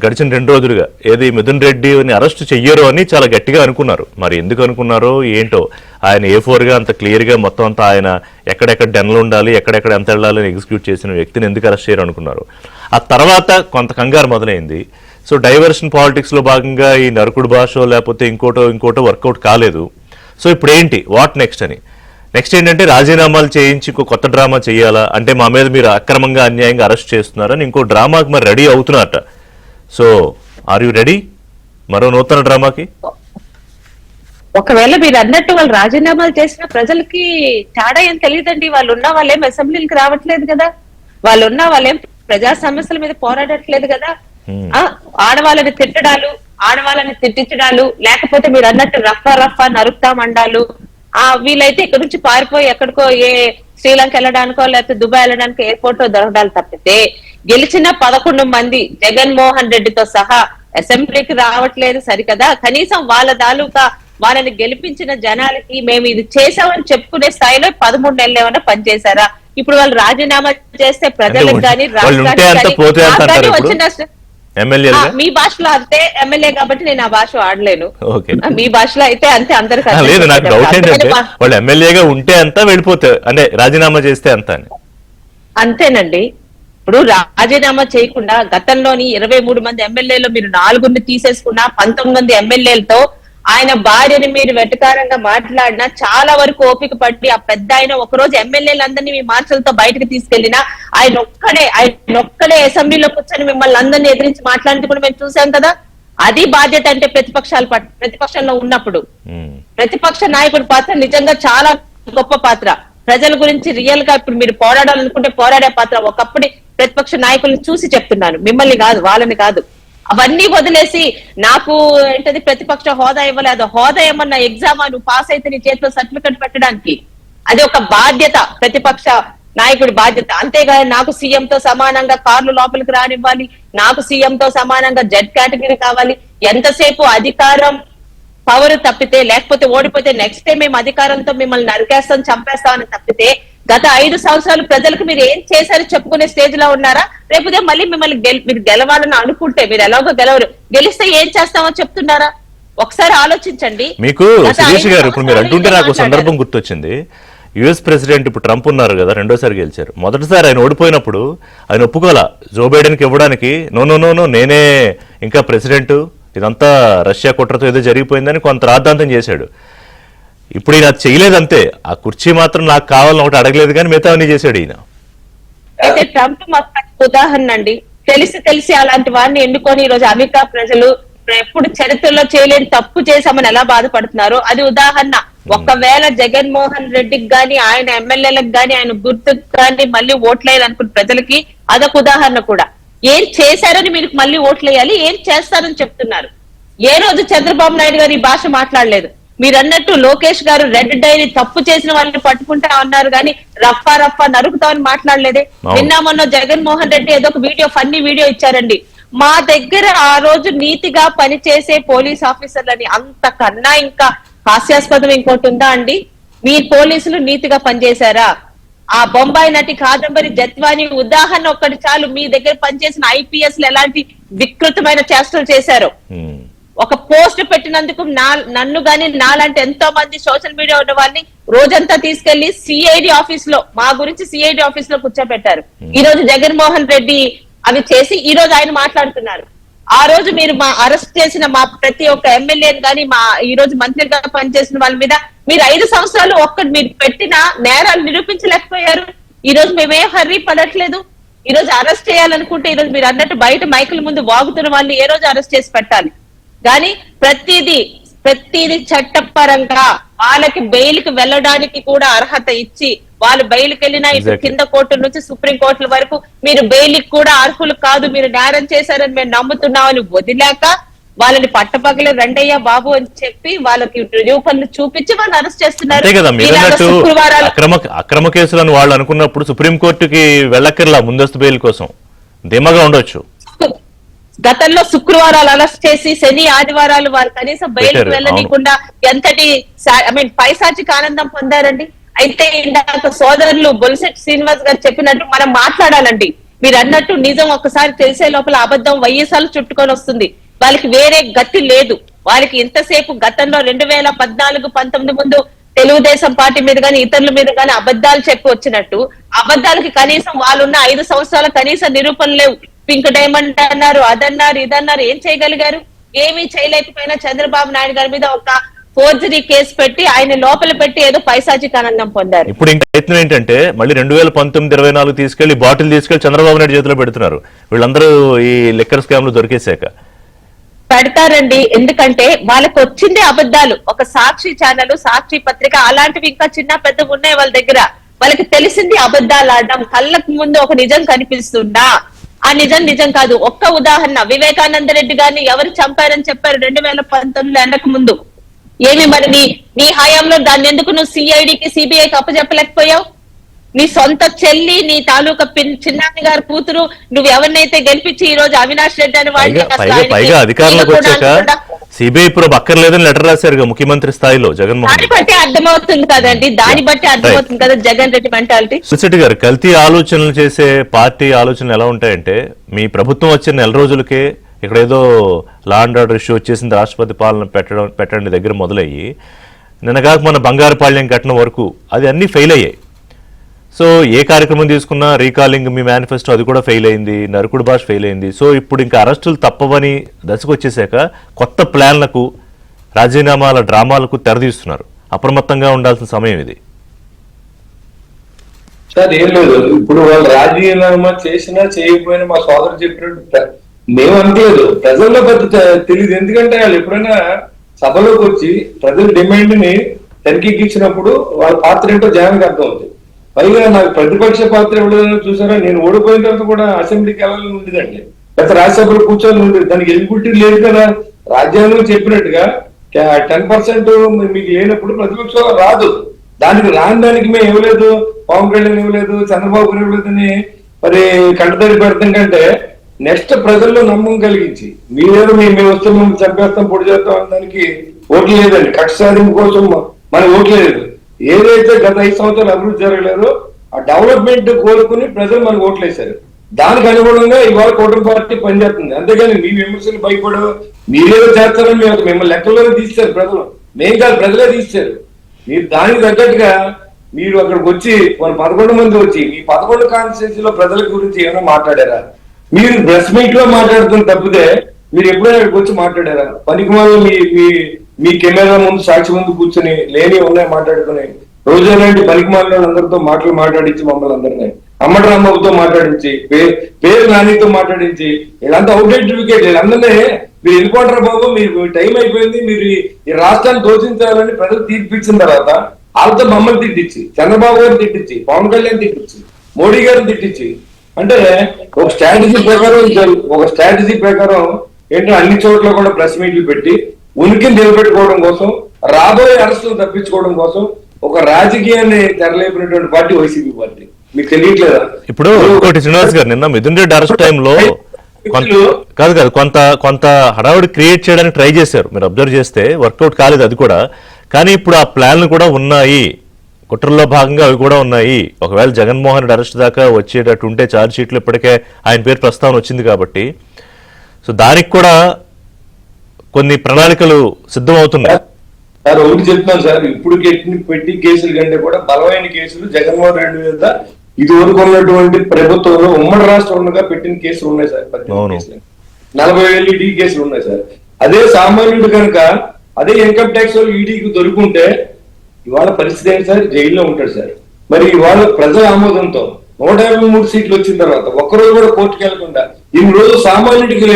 గడిచిన 2 రోజులుగా. ఏది మిథున్ రెడ్డిని అరెస్ట్ చెయ్యరు అని చాలా గట్టిగా అనుకున్నారు. మరి ఎందుకు అనుకున్నారో ఏంటో. ఆయన A4 గా అంత క్లియర్ గా మొత్తం అంతా ఆయన ఎక్కడెక్కడ డెన్లు ఉండాలి, ఎక్కడెక్కడ ఎంత వెళ్ళాలి అని ఎగ్జిక్యూట్ చేసిన వ్యక్తిని ఎందుకు అరెస్ట్ చేయరు అనుకున్నారు. ఆ తర్వాత కొంత కంగారు మొదలైంది. సో డైవర్షన్ పాలిటిక్స్ లో భాగంగా ఈ నరకుడు భాష లేకపోతే ఇంకోటో వర్కౌట్ కాలేదు. సో ఇప్పుడు ఏంటి, వాట్ నెక్స్ట్ అని. నెక్స్ట్ ఏంటంటే రాజీనామాలు చేయించి ఇంకో కొత్త డ్రామా చేయాలా అంటే, మా మీద మీరు అక్రమంగా అన్యాయంగా అరెస్ట్ చేస్తున్నారని ఇంకో డ్రామాకి మరి రెడీ అవుతున్నారట. సో ఆర్ యూ రెడీ మరో నూతన డ్రామాకి? ఒకవేళ మీరు అన్నట్టు వాళ్ళు రాజీనామాలు చేసిన ప్రజలకి తేడా ఏం తెలియదండి. వాళ్ళు ఉన్న వాళ్ళేం అసెంబ్లీకి రావట్లేదు కదా. వాళ్ళేం ప్రజా సమస్యల మీద పోరాడట్లేదు కదా. ఆడవాళ్ళని తిట్టడాలు, ఆడవాళ్ళని తిట్టించడాలు, లేకపోతే మీరు అన్నట్టు రఫా నరుకుతామండాలు, వీళ్ళైతే ఇక్కడ నుంచి పారిపోయి ఎక్కడికో శ్రీలంక వెళ్ళడానికో లేకపోతే దుబాయ్ వెళ్ళడానికో ఎయిర్పోర్ట్ లో దొరకడాలు తప్పితే గెలిచిన 11 మంది జగన్మోహన్ రెడ్డితో సహా అసెంబ్లీకి రావట్లేదు సరికదా. కనీసం వాళ్ళ తాలూకా వాళ్ళని గెలిపించిన జనాలకి మేము ఇది చేసామని చెప్పుకునే స్థాయిలో 13 నెలలు ఏమైనా పనిచేశారా? ఇప్పుడు వాళ్ళు రాజీనామా చేస్తే ప్రజలకు కానీ రాష్ట్రానికి వచ్చిన మీ భాషలో అయితే ఎమ్మెల్యే కాబట్టి నేను ఆ భాష ఆడలేను. మీ భాషలో అయితే అంతే అందరికీ. లేదు, నాకు డౌట్ ఏంటంటే వాళ్ళు ఎమ్మెల్యేగా ఉంటే అంతా వెళ్ళిపోతే అంటే రాజీనామా చేస్తే అంతా అంతేనండి. ఇప్పుడు రాజీనామా చేయకుండా గతంలోని 23 మంది ఎమ్మెల్యేలు మీరు 4 తీసేసుకున్నా 19 మంది ఎమ్మెల్యేలతో ఆయన భార్యని మీరు వెటకారంగా మాట్లాడినా చాలా వరకు ఓపిక పట్టి ఆ పెద్ద ఆయన ఒకరోజు ఎమ్మెల్యేలందరినీ మీ మార్చలతో బయటకు తీసుకెళ్లినా ఆయన ఒక్కడే అసెంబ్లీలో కూర్చొని మిమ్మల్ని అందరినీ ఎదిరించి మాట్లాడితే కూడా మేము చూసాం కదా. అది బాధ్యత అంటే ప్రతిపక్షంలో ఉన్నప్పుడు ప్రతిపక్ష నాయకుడి పాత్ర నిజంగా చాలా గొప్ప పాత్ర. ప్రజల గురించి రియల్ గా ఇప్పుడు మీరు పోరాడాలనుకుంటే పోరాడే పాత్ర. ఒకప్పుడు ప్రతిపక్ష నాయకులను చూసి చెప్తున్నాను, మిమ్మల్ని కాదు, వాళ్ళని కాదు. అవన్నీ వదిలేసి నాకు ఏంటది ప్రతిపక్ష హోదా ఇవ్వలేదు, హోదా ఏమన్నా ఎగ్జామ్ నువ్వు పాస్ అయితే నీ చేతిలో సర్టిఫికెట్ పెట్టడానికి, అది ఒక బాధ్యత, ప్రతిపక్ష నాయకుడి బాధ్యత. అంతేగాని నాకు సీఎం తో సమానంగా కార్లు లోపలికి రానివ్వాలి, నాకు సీఎం తో సమానంగా జెడ్ కేటగిరీ కావాలి, ఎంతసేపు అధికారం పవర్ తప్పితే, లేకపోతే ఓడిపోతే నెక్స్ట్ టైం మేము అధికారంతో మిమ్మల్ని నరికేస్తాం చంపేస్తామని తప్పితే గత 5 సంవత్సరాలు ప్రజలకు మీరు ఏం చేశారో చెప్పుకునే స్టేజ్ లో ఉన్నారా? రేపుదే మళ్ళీ మిమ్మల్ని మీరు గెలవాలని అనుకుంటే, మీరు ఎలాగో గెలవరు, గెలిస్తే ఏం చేస్తామో చెప్తున్నారా? ఒకసారి ఆలోచించండి. మీకు శిరీష్ గారు, ఇప్పుడు మీరు అంటుంటే నాకు సందర్భం గుర్తొచ్చింది. యుఎస్ ప్రెసిడెంట్ ఇప్పుడు ట్రంప్ ఉన్నారు కదా, రెండోసారి గెలిచారు. మొదటిసారి ఆయన ఓడిపోయినప్పుడు ఆయన ఒప్పుకోలా జో బైడెన్కి ఇవ్వడానికి. నో నో నో నో నేనే ఇంకా ప్రెసిడెంట్, ఇదంతా రష్యా కుట్రతో ఏదో జరిగిపోయిందని కొంత రాద్ధాంతం చేశాడు. ఇప్పుడు ఈయన చేయలేదంతే, ఆ కుర్చీ మాత్రం నాకు కావాలని ఒకటి అడగలేదు, కానీ మిగతా అన్ని చేశాడు ఈయన. అయితే ట్రంప్ మాకు ఉదాహరణ అండి. తెలిసి అలాంటి వారిని ఎన్నుకొని ఈ రోజు అమెరికా ప్రజలు ఎప్పుడు చరిత్రలో చేయలేని తప్పు చేశామని ఎలా బాధపడుతున్నారో అది ఉదాహరణ. ఒకవేళ జగన్మోహన్ రెడ్డికి గాని ఆయన ఎమ్మెల్యేలకు గాని ఆయన గుర్తుకు గాని మళ్ళీ ఓట్లేదు అనుకున్న ప్రజలకి అదొక ఉదాహరణ కూడా. ఏం చేశారని మీరు మళ్ళీ ఓట్లేయాలి, ఏం చేస్తారని చెప్తున్నారు. ఏ రోజు చంద్రబాబు నాయుడు గారు ఈ భాష మాట్లాడలేదు. మీరు అన్నట్టు లోకేష్ గారు రెడ్ డైరీ తప్పు చేసిన వాళ్ళని పట్టుకుంటా ఉన్నారు కానీ రఫా నరుకుతామని మాట్లాడలేదే. నిన్న మొన్న జగన్మోహన్ రెడ్డి ఏదో ఒక వీడియో, ఫన్నీ వీడియో ఇచ్చారండి. మా దగ్గర ఆ రోజు నీతిగా పనిచేసే పోలీస్ ఆఫీసర్లని, అంతకన్నా ఇంకా హాస్యాస్పదం ఇంకోటి ఉందా అండి? మీ పోలీసులు నీతిగా పనిచేశారా? ఆ బొంబాయి నటి కాదంబరి జత్వాని ఉదాహరణ ఒక్కటి చాలు. మీ దగ్గర పనిచేసిన ఐపీఎస్ ఎలాంటి వికృతమైన చేష్టలు చేశారు. ఒక పోస్ట్ పెట్టినందుకు నన్ను గాని నాలాంటి ఎంతో మంది సోషల్ మీడియా ఉన్న వాళ్ళని రోజంతా తీసుకెళ్లి సిఐడి ఆఫీస్ లో, మా గురించి సిఐడి ఆఫీస్ లో కూర్చోబెట్టారు. ఈ రోజు జగన్మోహన్ రెడ్డి అవి చేసి ఈ రోజు ఆయన మాట్లాడుతున్నారు. ఆ రోజు మీరు మా అరెస్ట్ చేసిన మా ప్రతి ఒక్క ఎమ్మెల్యేని కానీ మా ఈ రోజు మంత్రిగా పనిచేసిన వాళ్ళ మీద మీరు 5 సంవత్సరాలు మీరు పెట్టిన నేరాలు నిరూపించలేకపోయారు. ఈ రోజు మేమేం హర్రీ పడట్లేదు. ఈ రోజు అరెస్ట్ చేయాలనుకుంటే ఈ రోజు మీరు అన్నట్టు బయట మైకుల ముందు వాగుతున్న వాళ్ళని ఏ రోజు అరెస్ట్ చేసి పెట్టాలి. కానీ ప్రతిదీ చట్టపరంగా వాళ్ళకి బెయిల్కి వెళ్ళడానికి కూడా అర్హత ఇచ్చి, వాళ్ళు బెయిల్కి వెళ్ళినా ఇప్పుడు కింద కోర్టు నుంచి సుప్రీం కోర్టుల వరకు మీరు బెయిల్కి కూడా అర్హులు కాదు, మీరు నేరం చేశారని మేము నమ్ముతున్నామని వదిలేక వాళ్ళని పట్టపగలే రండయ్య బాబు అని చెప్పి వాళ్ళకి రూపంలో చూపించి వాళ్ళు అరెస్ట్ చేస్తున్నారు. అక్రమ కేసులను వాళ్ళు అనుకున్నప్పుడు సుప్రీంకోర్టుకి వెళ్ళక్కర్లా, ముందస్తు బెయిల్ కోసం ధీమాగా ఉండొచ్చు. గతంలో శుక్రవారాలు అరెస్ట్ చేసి శని ఆదివారాలు వాళ్ళు కనీసం బయటకు వెళ్ళనీయకుండా ఎంతటి పైశాచిక ఆనందం పొందారండి. అయితే ఇందాక సోదరులు బొలిశెట్టి శ్రీనివాస్ గారు చెప్పినట్టు మనం మాట్లాడాలండి. మీరు అన్నట్టు నిజం ఒక్కసారి తెలిసే లోపల అబద్ధం 1000 సార్లు చుట్టుకొని వస్తుంది. వాళ్ళకి వేరే గతి లేదు. వాళ్ళకి ఇంతసేపు గతంలో 2014-19 ముందు తెలుగుదేశం పార్టీ మీద కానీ ఇతరుల మీద కానీ అబద్ధాలు చెప్పి వచ్చినట్టు అబద్ధాలకి కనీసం వాళ్ళున్న 5 సంవత్సరాల కనీస నిరూపణ లేవు. పింక్ డైమండ్ అన్నారు, అదన్నారు, ఇదన్నారు. ఏం చేయగలిగారు? ఏమీ చేయలేకపోయినా చంద్రబాబు నాయుడు గారి మీద ఒక ఫోర్జరీ కేసు పెట్టి ఆయన లోపల పెట్టి ఏదో పైశాచిక ఆనందం పొందారు. ఇప్పుడు ఇంకా ప్రయత్నం ఏంటంటే మళ్ళీ 2019-24 తీసుకెళ్లి బాటిల్ తీసుకెళ్లి చంద్రబాబు నాయుడు చేతిలో పెడుతున్నారు. వీళ్ళందరూ ఈ లిక్కర్ స్కామ్ లో దొరికేశాక పెడతారండి. ఎందుకంటే వాళ్ళకి వచ్చిందే అబద్ధాలు. ఒక సాక్షి ఛానల్, సాక్షి పత్రిక అలాంటివి ఇంకా చిన్న పెద్ద ఉన్నాయి వాళ్ళ దగ్గర. వాళ్ళకి తెలిసింది అబద్ధాలు ఆడడం. కళ్ళకు ముందు ఒక నిజం కనిపిస్తుందా, ఆ నిజం కాదు. ఒక్క ఉదాహరణ, వివేకానంద రెడ్డి గారిని ఎవరు చంపారని చెప్పారు 2019 ఎండకు ముందు. ఏమి మరి నీ హయాంలో దాన్ని ఎందుకు నువ్వు సిఐడికి సిబిఐకి అప్పచెప్పలేకపోయావు? నీ సొంత చెల్లి, నీ తాలూకా చిన్నాన్ని గారి కూతురు, నువ్వు ఎవరినైతే గెలిపించి ఈ రోజు అవినాష్ రెడ్డి అని పైగా అధికారంలోకి వచ్చాక సిబిఐ ప్రూఫ్ అక్కర్లేదని లెటర్ రాశారు ముఖ్యమంత్రి స్థాయిలో జగన్మోహన్. దాన్ని బట్టి అర్థమవుతుంది కదండి, దాన్ని బట్టి అర్థమవుతుంది కదా జగన్ రెడ్డి మెంటాలిటీ. సుశెట్టి గారు, కల్తీ ఆలోచనలు చేసే పార్టీ ఆలోచనలు ఎలా ఉంటాయంటే, మీ ప్రభుత్వం వచ్చిన నెల రోజులకే ఇక్కడ ఏదో లా అండ్ ఆర్డర్ ఇష్యూ వచ్చేసింది, రాష్ట్రపతి పాలన పెట్టండి దగ్గర మొదలయ్యి నిన్నగాక మన బంగారుపాళ్యం ఘటన వరకు అది అన్ని ఫెయిల్ అయ్యాయి. సో ఏ కార్యక్రమం తీసుకున్నా రీకాలింగ్, మీ మేనిఫెస్టో అది కూడా ఫెయిల్ అయింది, నరుకుడు భాష ఫెయిల్ అయింది. సో ఇప్పుడు ఇంకా అరెస్టులు తప్పవని దశకు వచ్చేసాక కొత్త ప్లాన్లకు, రాజీనామాల డ్రామాలకు తెరదీస్తున్నారు. అప్రమత్తంగా ఉండాల్సిన సమయం ఇది. సార్ ఏం లేదు, ఇప్పుడు వాళ్ళు రాజీనామా చేసినా చేయకపోయినా మా సోదరు చెప్పినట్టు మేము అనుకోలేదు. ప్రజల్లో పెద్ద తెలియదు. ఎందుకంటే వాళ్ళు ఎప్పుడైనా సభలోకి వచ్చి ప్రజల డిమాండ్ ని తెరకెక్కించినప్పుడు వాళ్ళ పాత్ర ఏంటో జనానికి అర్థం అవుతుంది. పైగా నాకు ప్రతిపక్ష పాత్ర ఇవ్వలేదని చూసారా, నేను ఓడిపోయిన తర్వాత కూడా అసెంబ్లీకి వెళ్ళాలని ఉండేదండి, గత రాజ్యసభలో కూర్చోాలని ఉండేది. దానికి ఎలిజిబిలిటీ లేదు కదా. రాజ్యాంగం చెప్పినట్టుగా 10% మీకు లేనప్పుడు ప్రతిపక్షం రాదు. దానికి రాని దానికి మేము ఇవ్వలేదు, పవన్ కళ్యాణ్ ఇవ్వలేదు, చంద్రబాబు ఇవ్వలేదని మరి కంటతడి పెడతాం కంటే నెక్స్ట్ ప్రజల్లో నమ్మకం కలిగించి మీరేదో మేము వస్తే మేము చంపేస్తాం, పొడి చేస్తాం అనే దానికి ఓట్లు లేదండి. కక్ష సాధింపు కోసం మన ఓట్లు లేదు. ఏదైతే గత 5 సంవత్సరాలు అభివృద్ధి జరగలేదో ఆ డెవలప్మెంట్ కోరుకుని ప్రజలు మనకు ఓట్లు వేశారు. దానికి అనుగుణంగా ఇవాళ కూటమి పార్టీ పనిచేస్తుంది. అంతేగాని మీ విమర్శలు భయపడు మీరేదో చేస్తారని మేము మిమ్మల్ని లెక్కల్లోనే తీశారు ప్రజలు. మేం కాదు, ప్రజలే తీశారు. మీరు దానికి తగ్గట్టుగా మీరు అక్కడికి వచ్చి మన 11 మంది వచ్చి మీ 11 కాన్స్టిట్యూన్సీ లో ప్రజల గురించి ఏమైనా మాట్లాడారా? మీరు ప్రెస్ మీట్ లో మాట్లాడుతున్న తప్పితే మీరు ఎప్పుడైనా ఇక్కడికి వచ్చి మాట్లాడారా? పనికిమాల మీ కెమెరా ముందు సాక్షి ముందు కూర్చొని లేని ఉన్నాయి మాట్లాడుకుని రోజు లాంటి పనికిమాల అందరితో మాట్లాడించి మమ్మల్ని అందరినీ అమ్మటి రాంబాబుతో మాట్లాడించి పేరు నానితో మాట్లాడించి వీళ్ళంతా అవుట్డేట్ వికెట్ వీళ్ళందరినీ మీరు వెళ్ళిపోంటారా బాబు, మీరు టైం అయిపోయింది, మీరు ఈ రాష్ట్రాన్ని దోషించాలని ప్రజలు తీర్పిచ్చిన తర్వాత వాళ్ళతో మమ్మల్ని తిట్టించి, చంద్రబాబు గారిని తిట్టించి, పవన్ కళ్యాణ్ తిట్టించి, మోడీ గారిని తిట్టించి, అంటే ఒక స్ట్రాటజీ ప్రకారం ఏంటంటే అన్ని చోట్ల కూడా ప్రెస్ మీట్లు పెట్టి ఉనికిని నిలబెట్టుకోవడం కోసం, రాబోయే అరెస్టులు తప్పించుకోవడం కోసం ఒక రాజకీయాన్ని తెరలేపినటువంటి పార్టీ వైసీపీ పార్టీ. మీకు తెలియట్లేదా? ఇప్పుడు ఇంకోటి శ్రీనివాస్ గారు, నిన్న మిథున్ రెడ్డి అరెస్ట్ టైంలో కాదు కొంత హడావుడి క్రియేట్ చేయడానికి ట్రై చేశారు. మీరు అబ్జర్వ్ చేస్తే వర్కౌట్ కాలేదు అది కూడా. కానీ ఇప్పుడు ఆ ప్లాన్లు కూడా ఉన్నాయి, కుట్రల్లో భాగంగా అవి కూడా ఉన్నాయి. ఒకవేళ జగన్మోహన్ రెడ్డి అరెస్ట్ దాకా వచ్చేటట్టు ఉంటే ఛార్జ్ షీట్లు ఇప్పటికే ఆయన పేరు ప్రస్తావన వచ్చింది కాబట్టి సో దానికి కూడా కొన్ని ప్రణాళికలు సిద్ధమవుతున్నాయి. సార్ ఒకటి చెప్తున్నాను సార్, ఇప్పుడు పెట్టి కేసుల కంటే కూడా బలమైన కేసులు జగన్మోహన్ రెడ్డి మీద ఇది వరకు ఉన్నటువంటి ప్రభుత్వంలో ఉమ్మడి రాష్ట్రంగా పెట్టిన కేసులు ఉన్నాయి సార్. 40,000 ఈడీ కేసులు ఉన్నాయి సార్. అదే సామాన్యుడు కనుక అదే ఇన్కమ్ ట్యాక్స్ వాళ్ళు ఈడీకి దొరుకుంటే ఇవాళ పరిస్థితి ఏంటి సార్? జైల్లో ఉంటాడు సార్. మరి ఇవాళ ప్రజల ఆమోదంతో 153 సీట్లు వచ్చిన తర్వాత ఒక్కరోజు కూడా కోర్టుకు వెళ్లకుండా ఇన్ని రోజులు సామాన్యుడికి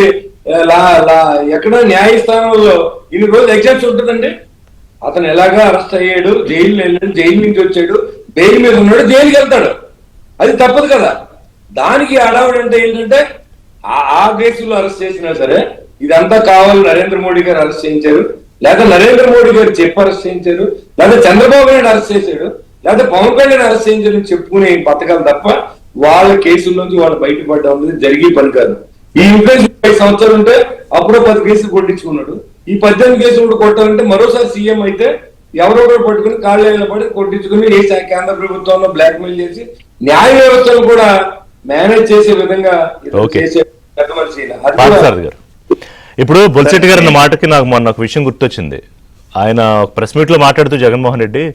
ఎక్కడ న్యాయస్థానంలో ఇన్ని రోజులు ఎగ్జామ్స్ ఉంటుందండి. అతను ఎలాగా అరెస్ట్ అయ్యాడు, జైలు వెళ్ళాడు, జైలు నుంచి వచ్చాడు, బెయిల్ మీద ఉన్నాడు, జైలుకి వెళ్తాడు. అది తప్పదు కదా. దానికి అడావుడు అంటే ఏంటంటే ఆ కేసులో అరెస్ట్ చేసినా సరే ఇదంతా కావాలి నరేంద్ర మోడీ గారు అరెస్ట్ చేయించారు, లేదా నరేంద్ర మోడీ గారు చెప్పి అరెస్ట్ చేయించారు, లేదా చంద్రబాబు నాయుడు అరెస్ట్ చేశాడు, లేదా పవన్ కళ్యాణ్ అరెస్ట్ చేయించారని చెప్పుకునే పథకాలు తప్ప వాళ్ళ కేసుల్లోంచి వాళ్ళు బయటపడడం అనేది జరిగే పని కాదు. ఈ ఇన్ఫ్లుయెన్స్ 5 సంవత్సరాలు ఉంటే అప్పుడో 10 కేసులు కొట్టించుకున్నాడు. ఈ 18 కేసులు కూడా కొట్టాలంటే మరోసారి సీఎం అయితే ఎవరో పట్టుకుని కాళ్ళ పడి కొట్టించుకుని కేంద్ర ప్రభుత్వంలో బ్లాక్ మెయిల్ చేసి న్యాయ వ్యవస్థను కూడా మేనేజ్ చేసే విధంగా చేసే పెద్ద మనిషి. ఇప్పుడు బొల్సెట్టి గారి అన్న మాటకి నాకు మొన్న ఒక విషయం గుర్తొచ్చింది. ఆయన ప్రెస్ మీట్ లో మాట్లాడుతూ జగన్మోహన్ రెడ్డి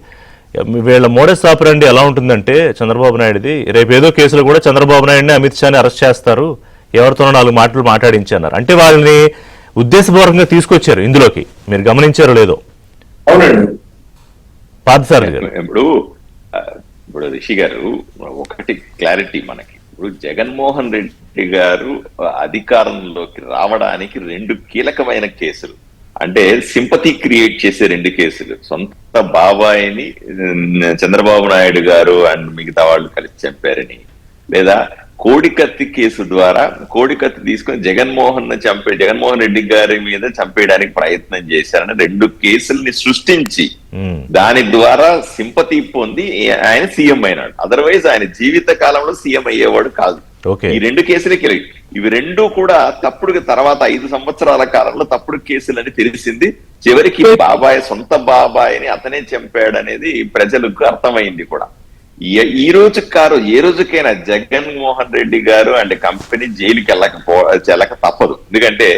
వీళ్ళ మోడస్ ఆపరండి ఎలా ఉంటుందంటే చంద్రబాబు నాయుడుది రేపు ఏదో కేసులో కూడా చంద్రబాబు నాయుడిని అమిత్ షాని అరెస్ట్ చేస్తారు, ఎవరితోనో 4 మాటలు మాట్లాడించన్నారు అంటే వాళ్ళని ఉద్దేశపూర్వకంగా తీసుకొచ్చారు ఇందులోకి. మీరు గమనించారో లేదో? పాదసారథి గారు ఇప్పుడు రిషి గారు ఒకటి క్లారిటీ మనకి. ఇప్పుడు జగన్మోహన్ రెడ్డి గారు అధికారంలోకి రావడానికి 2 కీలకమైన కేసులు, అంటే సింపతి క్రియేట్ చేసే 2 కేసులు. సొంత బాబాయిని చంద్రబాబు నాయుడు గారు అండ్ మిగతా వాళ్ళు కలిసి చంపారని, లేదా కోడికత్తి కేసు ద్వారా కోడికత్తి తీసుకొని జగన్మోహన్ రెడ్డి గారి మీద చంపేయడానికి ప్రయత్నం చేశారని 2 కేసుల్ని సృష్టించి దాని ద్వారా సింపతి పొంది ఆయన సీఎం అయినాడు. అదర్వైజ్ ఆయన జీవిత కాలంలో సీఎం అయ్యేవాడు కాదు. ఈ 2 కేసులకి ఇవి 2 కూడా తప్పుడు, తర్వాత 5 సంవత్సరాల కాలంలో తప్పుడు కేసులని తెలిసింది. చివరికి సొంత బాబాయిని అతనే చంపాడనేది ప్రజలకు అర్థమైంది కూడా. ఏ రోజుకైనా జగన్మోహన్ రెడ్డి గారు అండ్ కంపెనీ జైలుకి వెళ్ళక తప్పదు. ఎందుకంటే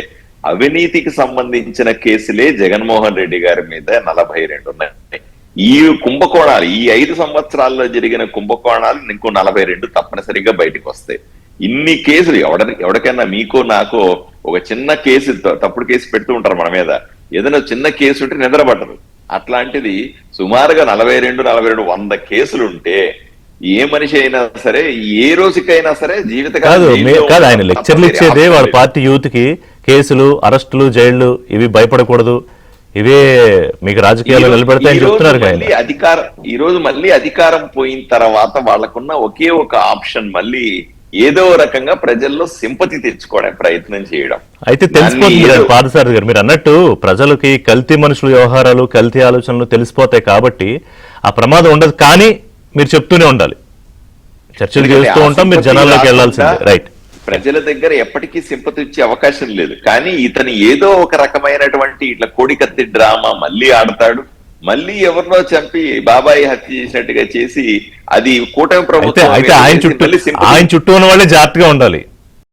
అవినీతికి సంబంధించిన కేసులే జగన్మోహన్ రెడ్డి గారి మీద 42 ఉన్నాయి. ఈ కుంభకోణాలు, ఈ 5 సంవత్సరాల్లో జరిగిన కుంభకోణాలు ఇంకో 42 తప్పనిసరిగా బయటకు వస్తాయి. ఇన్ని కేసులు ఎవరికైనా మీకో నాకో ఒక చిన్న కేసు, తప్పుడు కేసు పెడుతూ ఉంటారు మన మీద. ఏదైనా చిన్న కేసు ఉంటే నిద్రపడ్డరు. అట్లాంటిది సుమారుగా 100 కేసులు ఉంటే ఏ మనిషి అయినా సరే ఏ రోజుకైనా సరే కాదు ఆయన లెక్చర్లు ఇచ్చేదే వాళ్ళ పార్టీ యూత్ కి కేసులు, అరెస్టులు, జైళ్లు ఇవి భయపడకూడదు, ఇవే మీకు రాజకీయాలు నిలబెడతాయని చెప్తున్నారు. ఈ రోజు మళ్ళీ అధికారం పోయిన తర్వాత వాళ్ళకున్న ఒకే ఒక ఆప్షన్ మళ్ళీ ఏదో రకంగా ప్రజల్లో సింపతి తెచ్చుకోవడానికి ప్రయత్నం చేయడం. అయితే తెలిసిపోతుంది పాదసారథి గారు, మీరు అన్నట్టు ప్రజలకి కల్తీ మనుషుల వ్యవహారాలు, కల్తీ ఆలోచనలు తెలిసిపోతాయి కాబట్టి ఆ ప్రమాదం ఉండదు. కానీ మీరు చెప్తూనే ఉండాలి, చర్చలు చేస్తూ ఉంటాం, మీరు జనాల్లోకి వెళ్లాల్సిందే. రైట్. ప్రజల దగ్గర ఎప్పటికీ సింపతి ఇచ్చే అవకాశం లేదు. కానీ ఇతను ఏదో ఒక రకమైనటువంటి ఇట్లా కోడికత్తి డ్రామా మళ్ళీ ఆడతాడు, మళ్ళీ ఎవరినో చంపి బాబాయి హత్య చేసినట్టుగా చేసి అది కూటమి ప్రభుత్వం ఆయన చుట్టూ ఉన్న వాళ్ళే జాగ్రత్తగా ఉండాలి.